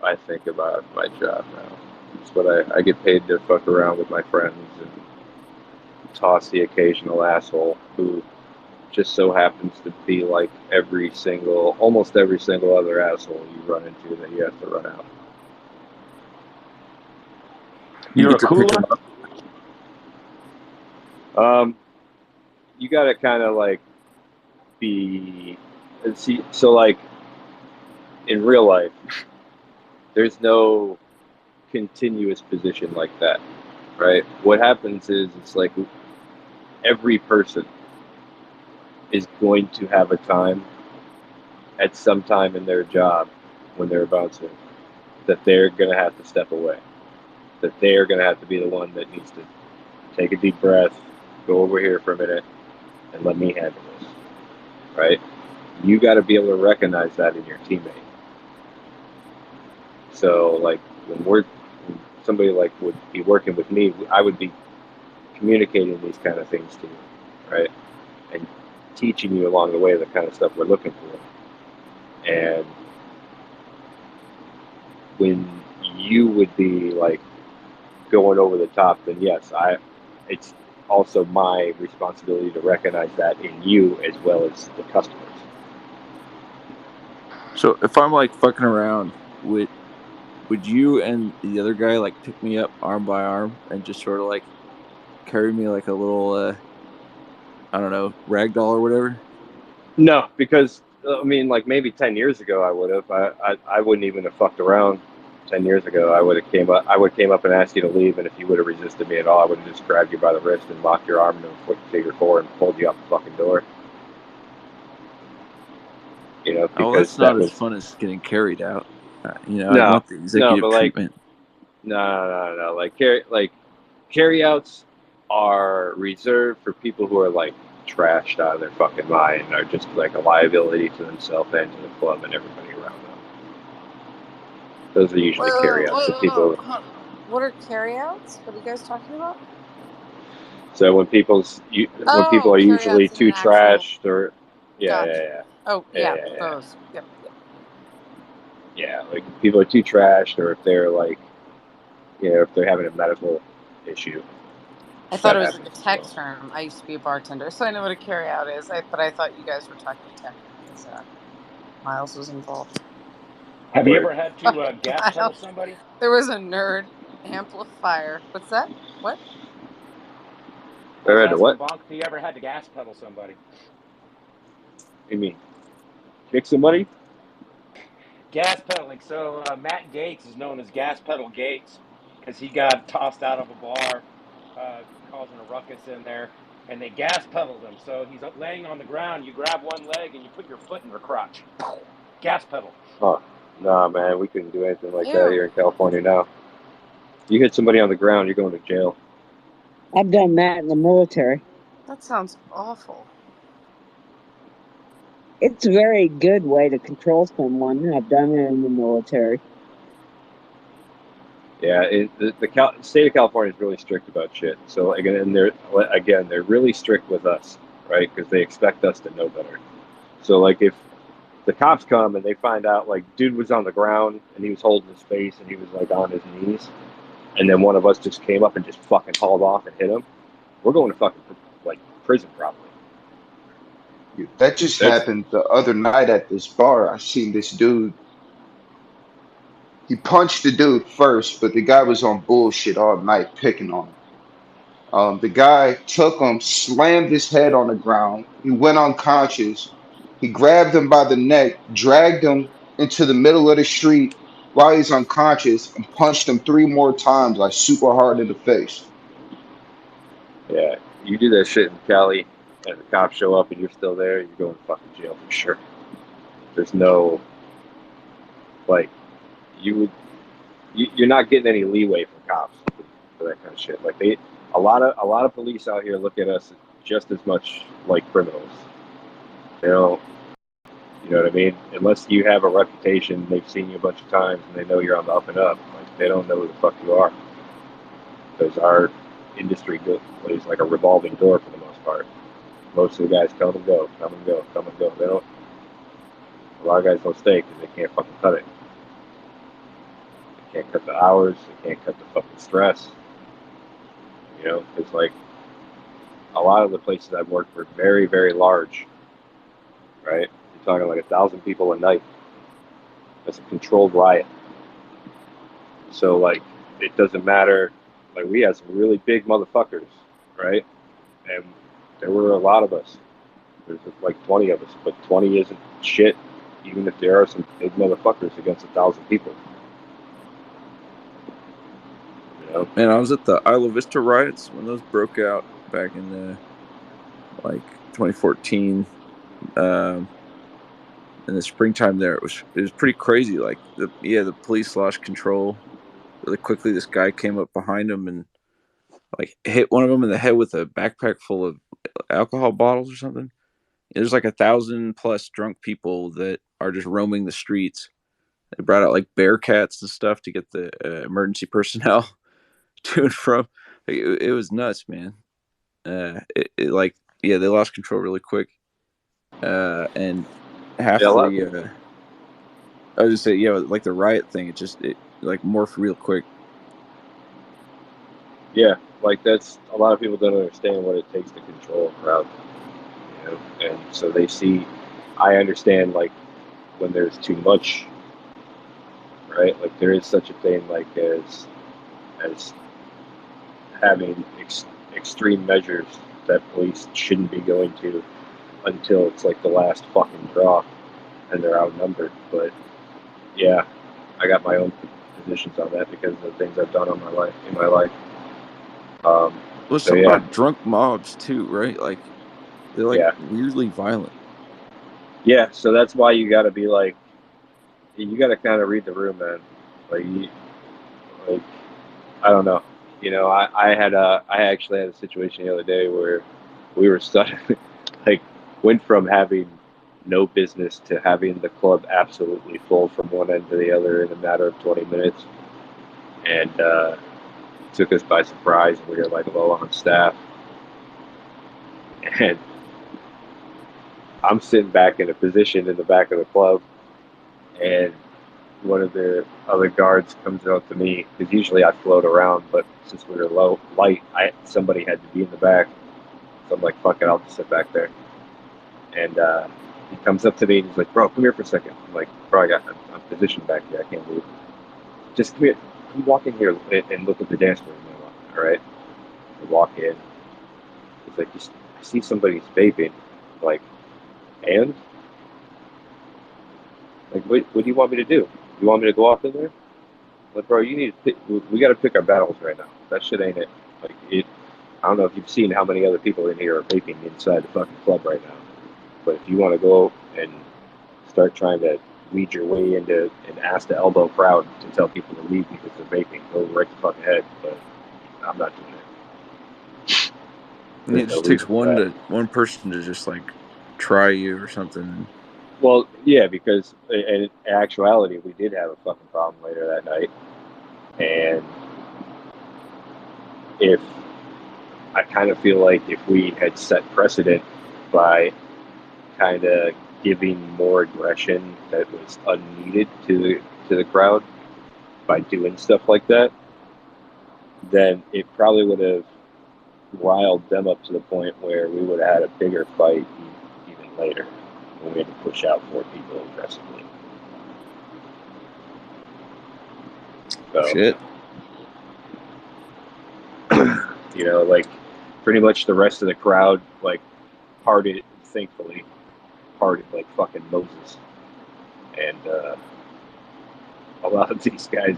I think about my job now. It's what I get paid to fuck around with my friends and toss the occasional asshole who just so happens to be like almost every single other asshole you run into that you have to run out. You You're get a to pick them cooler? up. You gotta kind of like so like in real life, there's no continuous position like that, right? What happens is it's like every person is going to have a time at some time in their job when they're about to that they're going to have to step away, that they're going to have to be the one that needs to take a deep breath, go over here for a minute, and let me handle this, right? You got to be able to recognize that in your teammate. So like when somebody like would be working with me, I would be communicating these kind of things to you, right? And teaching you along the way the kind of stuff we're looking for. And when you would be like going over the top, then yes, it's also my responsibility to recognize that in you as well as the customers. So if I'm like fucking around, would you and the other guy like pick me up arm by arm and just sort of like carry me like a little I don't know, rag doll or whatever? No, because I mean, like maybe 10 years ago I would have. I wouldn't even have fucked around 10 years ago. I would have came up and asked you to leave, and if you would have resisted me at all, I would have just grabbed you by the wrist and locked your arm into a figure four and pulled you out the fucking door. Oh, Because that's not as fun as getting carried out. I want the executive but like, treatment. No. Like carryouts are reserved for people who are like trashed out of their fucking mind, are just like a liability to themselves and to the club and everybody around them. Those are usually carryouts for people. What are carryouts? What are you guys talking about? So when people are usually carryouts too in an trashed or Gotcha. Oh, yeah, yeah. those. Yep. Yeah, like people are too trashed, or if they're like, if they're having a medical issue. I thought it was happens like a as tech well. term. I used to be a bartender, so I know what a carryout is. But I thought you guys were talking tech because Miles was involved. Have you ever had to gas pedal Miles. somebody? There was a nerd amplifier. What's that? What? I was asking what? Bonk if he ever had to gas pedal somebody. What do you mean? Kick somebody? Gas pedaling. So Matt Gates is known as Gas Pedal Gates because he got tossed out of a bar causing a ruckus in there, and they gas pedaled him. So he's laying on the ground. You grab one leg and you put your foot in your crotch. Gas pedal. Huh. Nah, man, we couldn't do anything like that Ew. here in California now. You hit somebody on the ground, you're going to jail. I've done that in the military. That sounds awful. It's a very good way to control someone. I've done it in the military. Yeah, the state of California is really strict about shit. So again, they're really strict with us, right? Because they expect us to know better. So like if the cops come and they find out like dude was on the ground and he was holding his face and he was like on his knees, and then one of us just came up and just fucking hauled off and hit him, we're going to fucking like prison probably. That just That's happened the other night at this bar. I seen this dude. He punched the dude first, but the guy was on bullshit all night picking on him. The guy took him, slammed his head on the ground. He went unconscious. He grabbed him by the neck, dragged him into the middle of the street while he's unconscious, and punched him 3 more times, like super hard in the face. yeah. You do that shit in Cali, and the cops show up and you're still there, you're going to fucking jail for sure. There's no like you're not getting any leeway from cops for that kind of shit. Like a lot of police out here look at us just as much like criminals. They don't, you know what I mean? Unless you have a reputation, they've seen you a bunch of times, and they know you're on the up and up. Like they don't know who the fuck you are, because our industry plays like a revolving door for the most part. Most of the guys come and go, come and go, come and go. They don't. A lot of guys don't stay because they can't fucking cut it. They can't cut the hours. They can't cut the fucking stress. You know, it's like a lot of the places I've worked were very, very large. Right? You're talking like 1,000 people a night. That's a controlled riot. So like, it doesn't matter. Like we had some really big motherfuckers, right? And there were a lot of us. There's like 20 of us, but 20 isn't shit, even if there are some big motherfuckers against 1,000 people. You know? Man, I was at the Isla Vista riots when those broke out back in like 2014. In the springtime there, it was pretty crazy. Like the police lost control really quickly. This guy came up behind him and like hit one of them in the head with a backpack full of alcohol bottles or something. There's like 1,000+ drunk people that are just roaming the streets. They brought out like Bearcats and stuff to get the emergency personnel to and from. Like, it was nuts, man. They lost control really quick. And half Yeah, the I was just say, like the riot thing, it like morphed real quick. Yeah, like that's a lot of people don't understand what it takes to control a crowd. You know, and so I understand like when there's too much, right? Like there is such a thing like as having extreme measures that police shouldn't be going to until it's like the last fucking draw and they're outnumbered. But yeah, I got my own positions on that because of the things I've done in my life. Well, So something yeah, about drunk mobs too, right? Like they're like yeah, weirdly violent. yeah. So that's why you got to be like, you got to kind of read the room, man. Like I don't know. You know, I actually had a situation the other day where we were stuck, like went from having no business to having the club absolutely full from one end to the other in a matter of 20 minutes, and took us by surprise. We were like low on staff, and I'm sitting back in a position in the back of the club, and one of the other guards comes out to me because usually I float around, but since we were light, somebody had to be in the back, so I'm like, fuck it, I'll just sit back there. And he comes up to me and he's like, bro, come here for a second. I'm like, bro, I'm positioned back here, I can't move. Just come here, come walk in here and look at the dance room. All right. I walk in. He's like, I see somebody's vaping. I'm like, and? Like, what do you want me to do? You want me to go off in there? I'm like, bro, you need to we got to pick our battles right now. That shit ain't it. Like, I don't know if you've seen how many other people in here are vaping inside the fucking club right now. But if you want to go and start trying to weed your way into an ass to elbow crowd to tell people to leave because they're vaping, go right the fuck ahead. But I'm not doing it. And There's it no just takes reason for that. one person to just like try you or something. Well, yeah, because in actuality, we did have a fucking problem later that night. And if I kind of feel like if we had set precedent by kind of giving more aggression that was unneeded to the crowd by doing stuff like that, then it probably would have riled them up to the point where we would have had a bigger fight even later when we had to push out 4 people aggressively. So, Shit. you know, like pretty much the rest of the crowd, like, partied, thankfully, partied like fucking Moses. And allowed these guys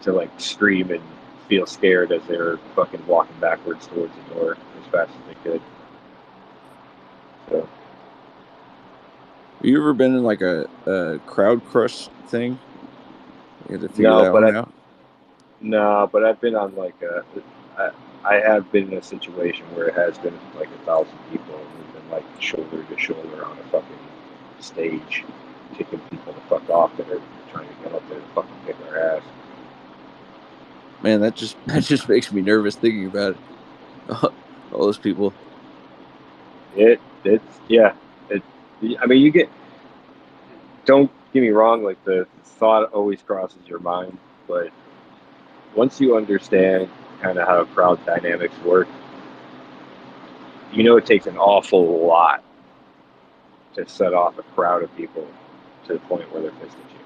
to like scream and feel scared as they were fucking walking backwards towards the door as fast as they could. So, Have you ever been in like a crowd crush thing? You had to figure no, that but one out. but I've been on like I have been in a situation where it has been like 1,000 people and we've been like shoulder to shoulder on a fucking stage, kicking people the fuck off that are trying to get up there and fucking kick our ass. Man, that just makes me nervous thinking about it. All those people. I mean, you get. Don't get me wrong. Like the thought always crosses your mind, but once you understand kind of how crowd dynamics work, you know it takes an awful lot to set off a crowd of people to the point where they're pissed at you.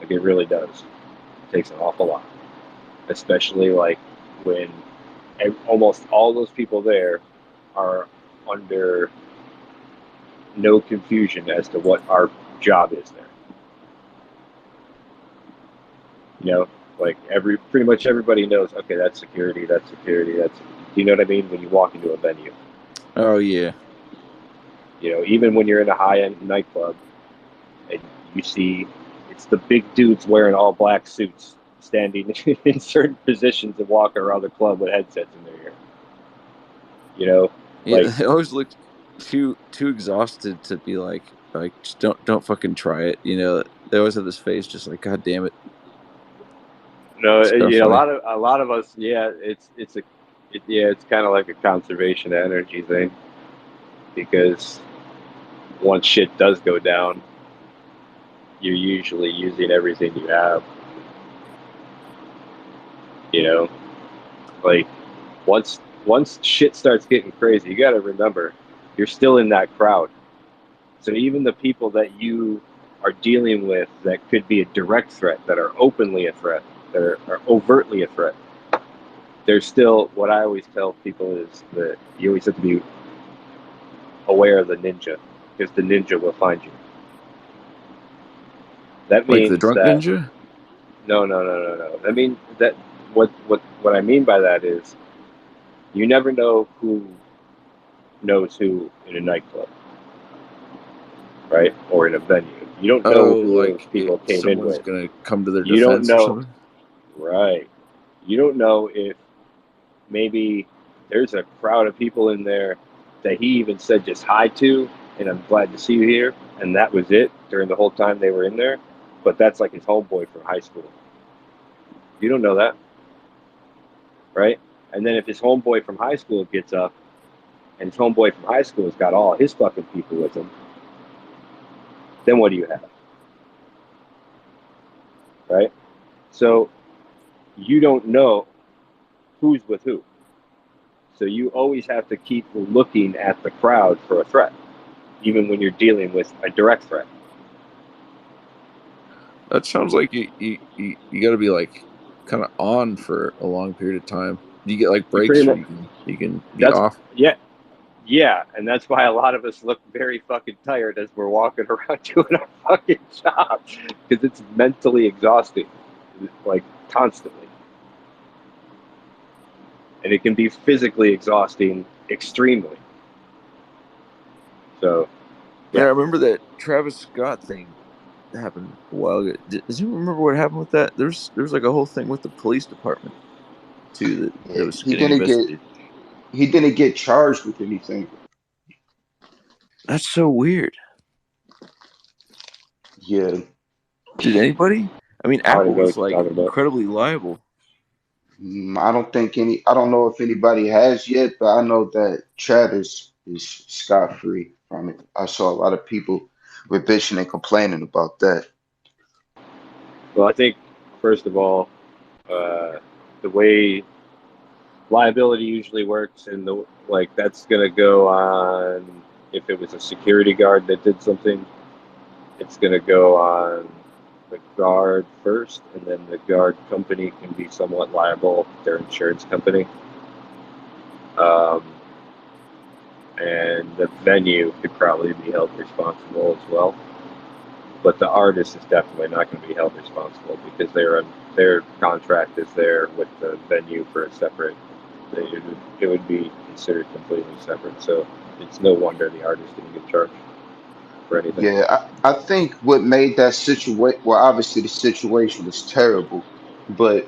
Like it really does. It takes an awful lot, especially like when almost all those people there are under no confusion as to what our job is there. You know, like pretty much everybody knows, okay, that's security, that's, you know what I mean? When you walk into a venue, Oh yeah. you know, even when you're in a high-end nightclub and you see it's the big dudes wearing all black suits standing in certain positions and walking around the club with headsets in their ear. You know, Yeah, like, they always look too exhausted to be like just don't fucking try it. You know, they always have this face just like, God damn it. no, It's kind of you know, funny. a lot of us, yeah, it's kind of like a conservation of energy thing, because once shit does go down, you're usually using everything you have. You know, like once shit starts getting crazy, you got to remember you're still in that crowd. So even the people that you are dealing with that could be a direct threat, that are openly a threat, that are overtly a threat, there's still, what I always tell people is that you always have to be aware of the ninja, because the ninja will find you. That Like the means drunk that ninja? no. I mean that what I mean by that is you never know who knows who in a nightclub, right? Or in a venue. You don't know Oh, who those like people came in someone's with. gonna come to their You don't defense or know, something? right? You don't know if maybe there's a crowd of people in there that he even said just hi to, and I'm glad to see you here, and that was it during the whole time they were in there. But that's like his homeboy from high school. You don't know that, right? And then if his homeboy from high school gets up, and his homeboy from high school has got all his fucking people with him, then what do you have? Right? So you don't know who's with who. So you always have to keep looking at the crowd for a threat, even when you're dealing with a direct threat. That sounds like you got to be like kind of on for a long period of time. Do you get like You pretty breaks, or much, you can be that's, off? yeah, and that's why a lot of us look very fucking tired as we're walking around doing our fucking job, because it's mentally exhausting, like constantly. and it can be physically exhausting, extremely. So, Yeah, I yeah. remember that Travis Scott thing happened a while ago. Does anyone remember what happened with that? There's like a whole thing with the police department too that Yeah, was getting investigated. he didn't get charged with anything. That's so weird. Yeah. Did anybody? I mean, I already Apple know is what you're like talking about. incredibly liable. I don't know if anybody has yet, but I know that Travis is scot free from it. I saw a lot of people were bitching and complaining about that. Well, I think, first of all, the way liability usually works, and that's going to go on if it was a security guard that did something, it's going to go on the guard first, and then the guard company can be somewhat liable, their insurance company. Um, and the venue could probably be held responsible as well. But the artist is definitely not going to be held responsible because their contract is there with the venue for a separate. It would be considered completely separate. So it's no wonder the artist didn't get charged for anything. Yeah, I think what made that situation, well, obviously the situation was terrible, but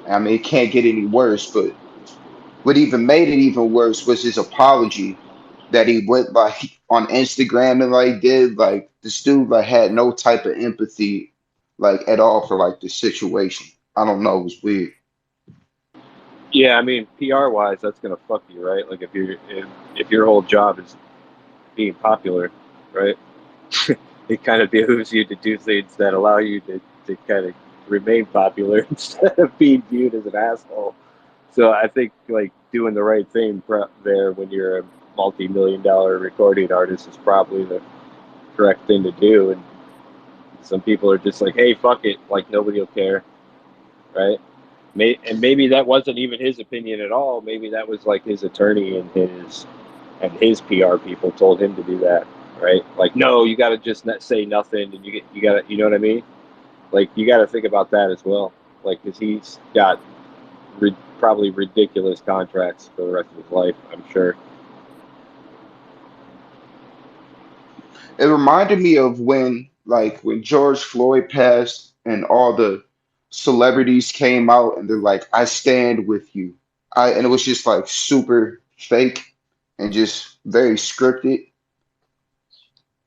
I mean, it can't get any worse. But what even made it even worse was his apology that he went like on Instagram and like did like this dude like had no type of empathy like at all for like the situation. I don't know, it was weird. Yeah, I mean, PR wise, that's gonna fuck you, right? Like if your whole job is being popular, right? It kind of behooves you to do things that allow you to kind of remain popular instead of being viewed as an asshole. So I think like doing the right thing there when you're a multi-million-dollar recording artist is probably the correct thing to do. And some people are just like, hey, fuck it, like nobody will care, right? And maybe that wasn't even his opinion at all. Maybe that was like his attorney and his PR people told him to do that, right? Like, no, you got to just not say nothing, and you got to, you know what I mean? Like, you got to think about that as well. Like, because he's got probably ridiculous contracts for the rest of his life, I'm sure. It reminded me of when George Floyd passed and all the celebrities came out and they're like, I stand with you. And it was just like super fake and just very scripted.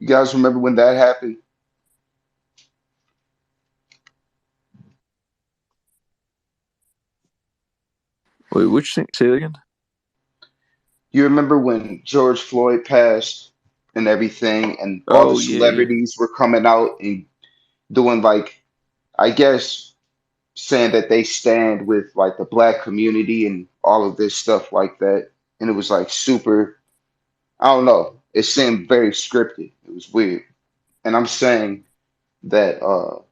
You guys remember when that happened? Wait, which thing? Say it again. You remember when George Floyd passed and everything, and all the Oh yeah. celebrities were coming out and doing like, I guess, saying that they stand with like the black community and all of this stuff like that. And it was like super, I don't know, it seemed very scripted. It was weird. And I'm saying that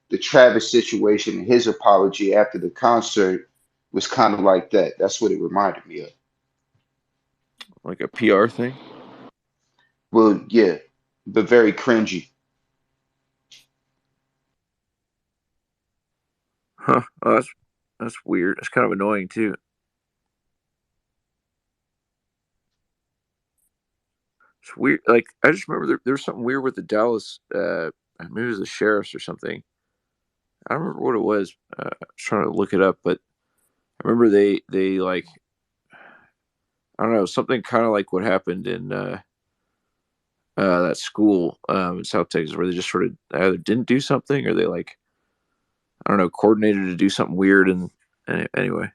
the Travis situation and his apology after the concert was kind of like that. That's what it reminded me of. Like a PR thing. Well, yeah, but very cringy. Huh. Oh, that's weird. It's kind of annoying too. It's weird. Like I just remember there was something weird with the Dallas. Maybe it was the sheriffs or something. I don't remember what it was. I was trying to look it up, but I remember they like I don't know something kind of like what happened in that school in South Texas where they just sort of either didn't do something or they like I don't know coordinated to do something weird and anyway.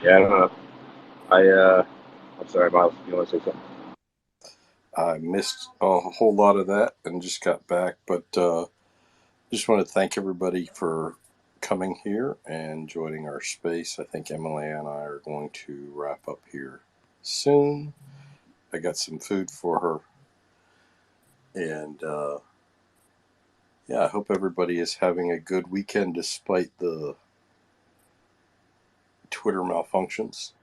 Yeah, I don't know. I'm sorry, Miles. You want to say something? I missed a whole lot of that and just got back, but just want to thank everybody for coming here and joining our space. I think Emily and I are going to wrap up here soon. I got some food for her, and yeah, I hope everybody is having a good weekend despite the Twitter malfunctions.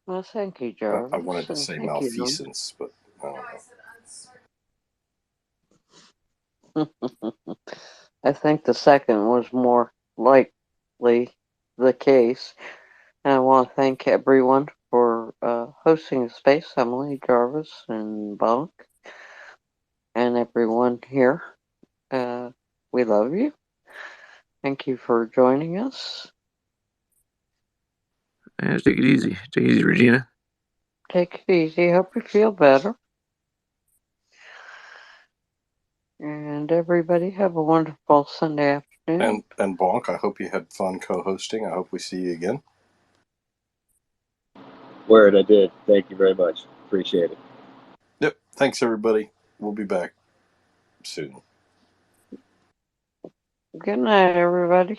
Well, thank you, I Jarvis, wanted to and say thank you, Norm. malfeasance, but I don't know. I think the second was more likely the case. And I want to thank everyone for hosting the space, Emily, Jarvis, and Bonk, and everyone here. We love you. Thank you for joining us. Yeah, take it easy. Take it easy, Regina. Take it easy. Hope you feel better. And everybody have a wonderful Sunday afternoon. And Bonk, I hope you had fun co-hosting. I hope we see you again. Word, I did. Thank you very much. Appreciate it. Yep. Thanks, everybody. We'll be back soon. Good night, everybody.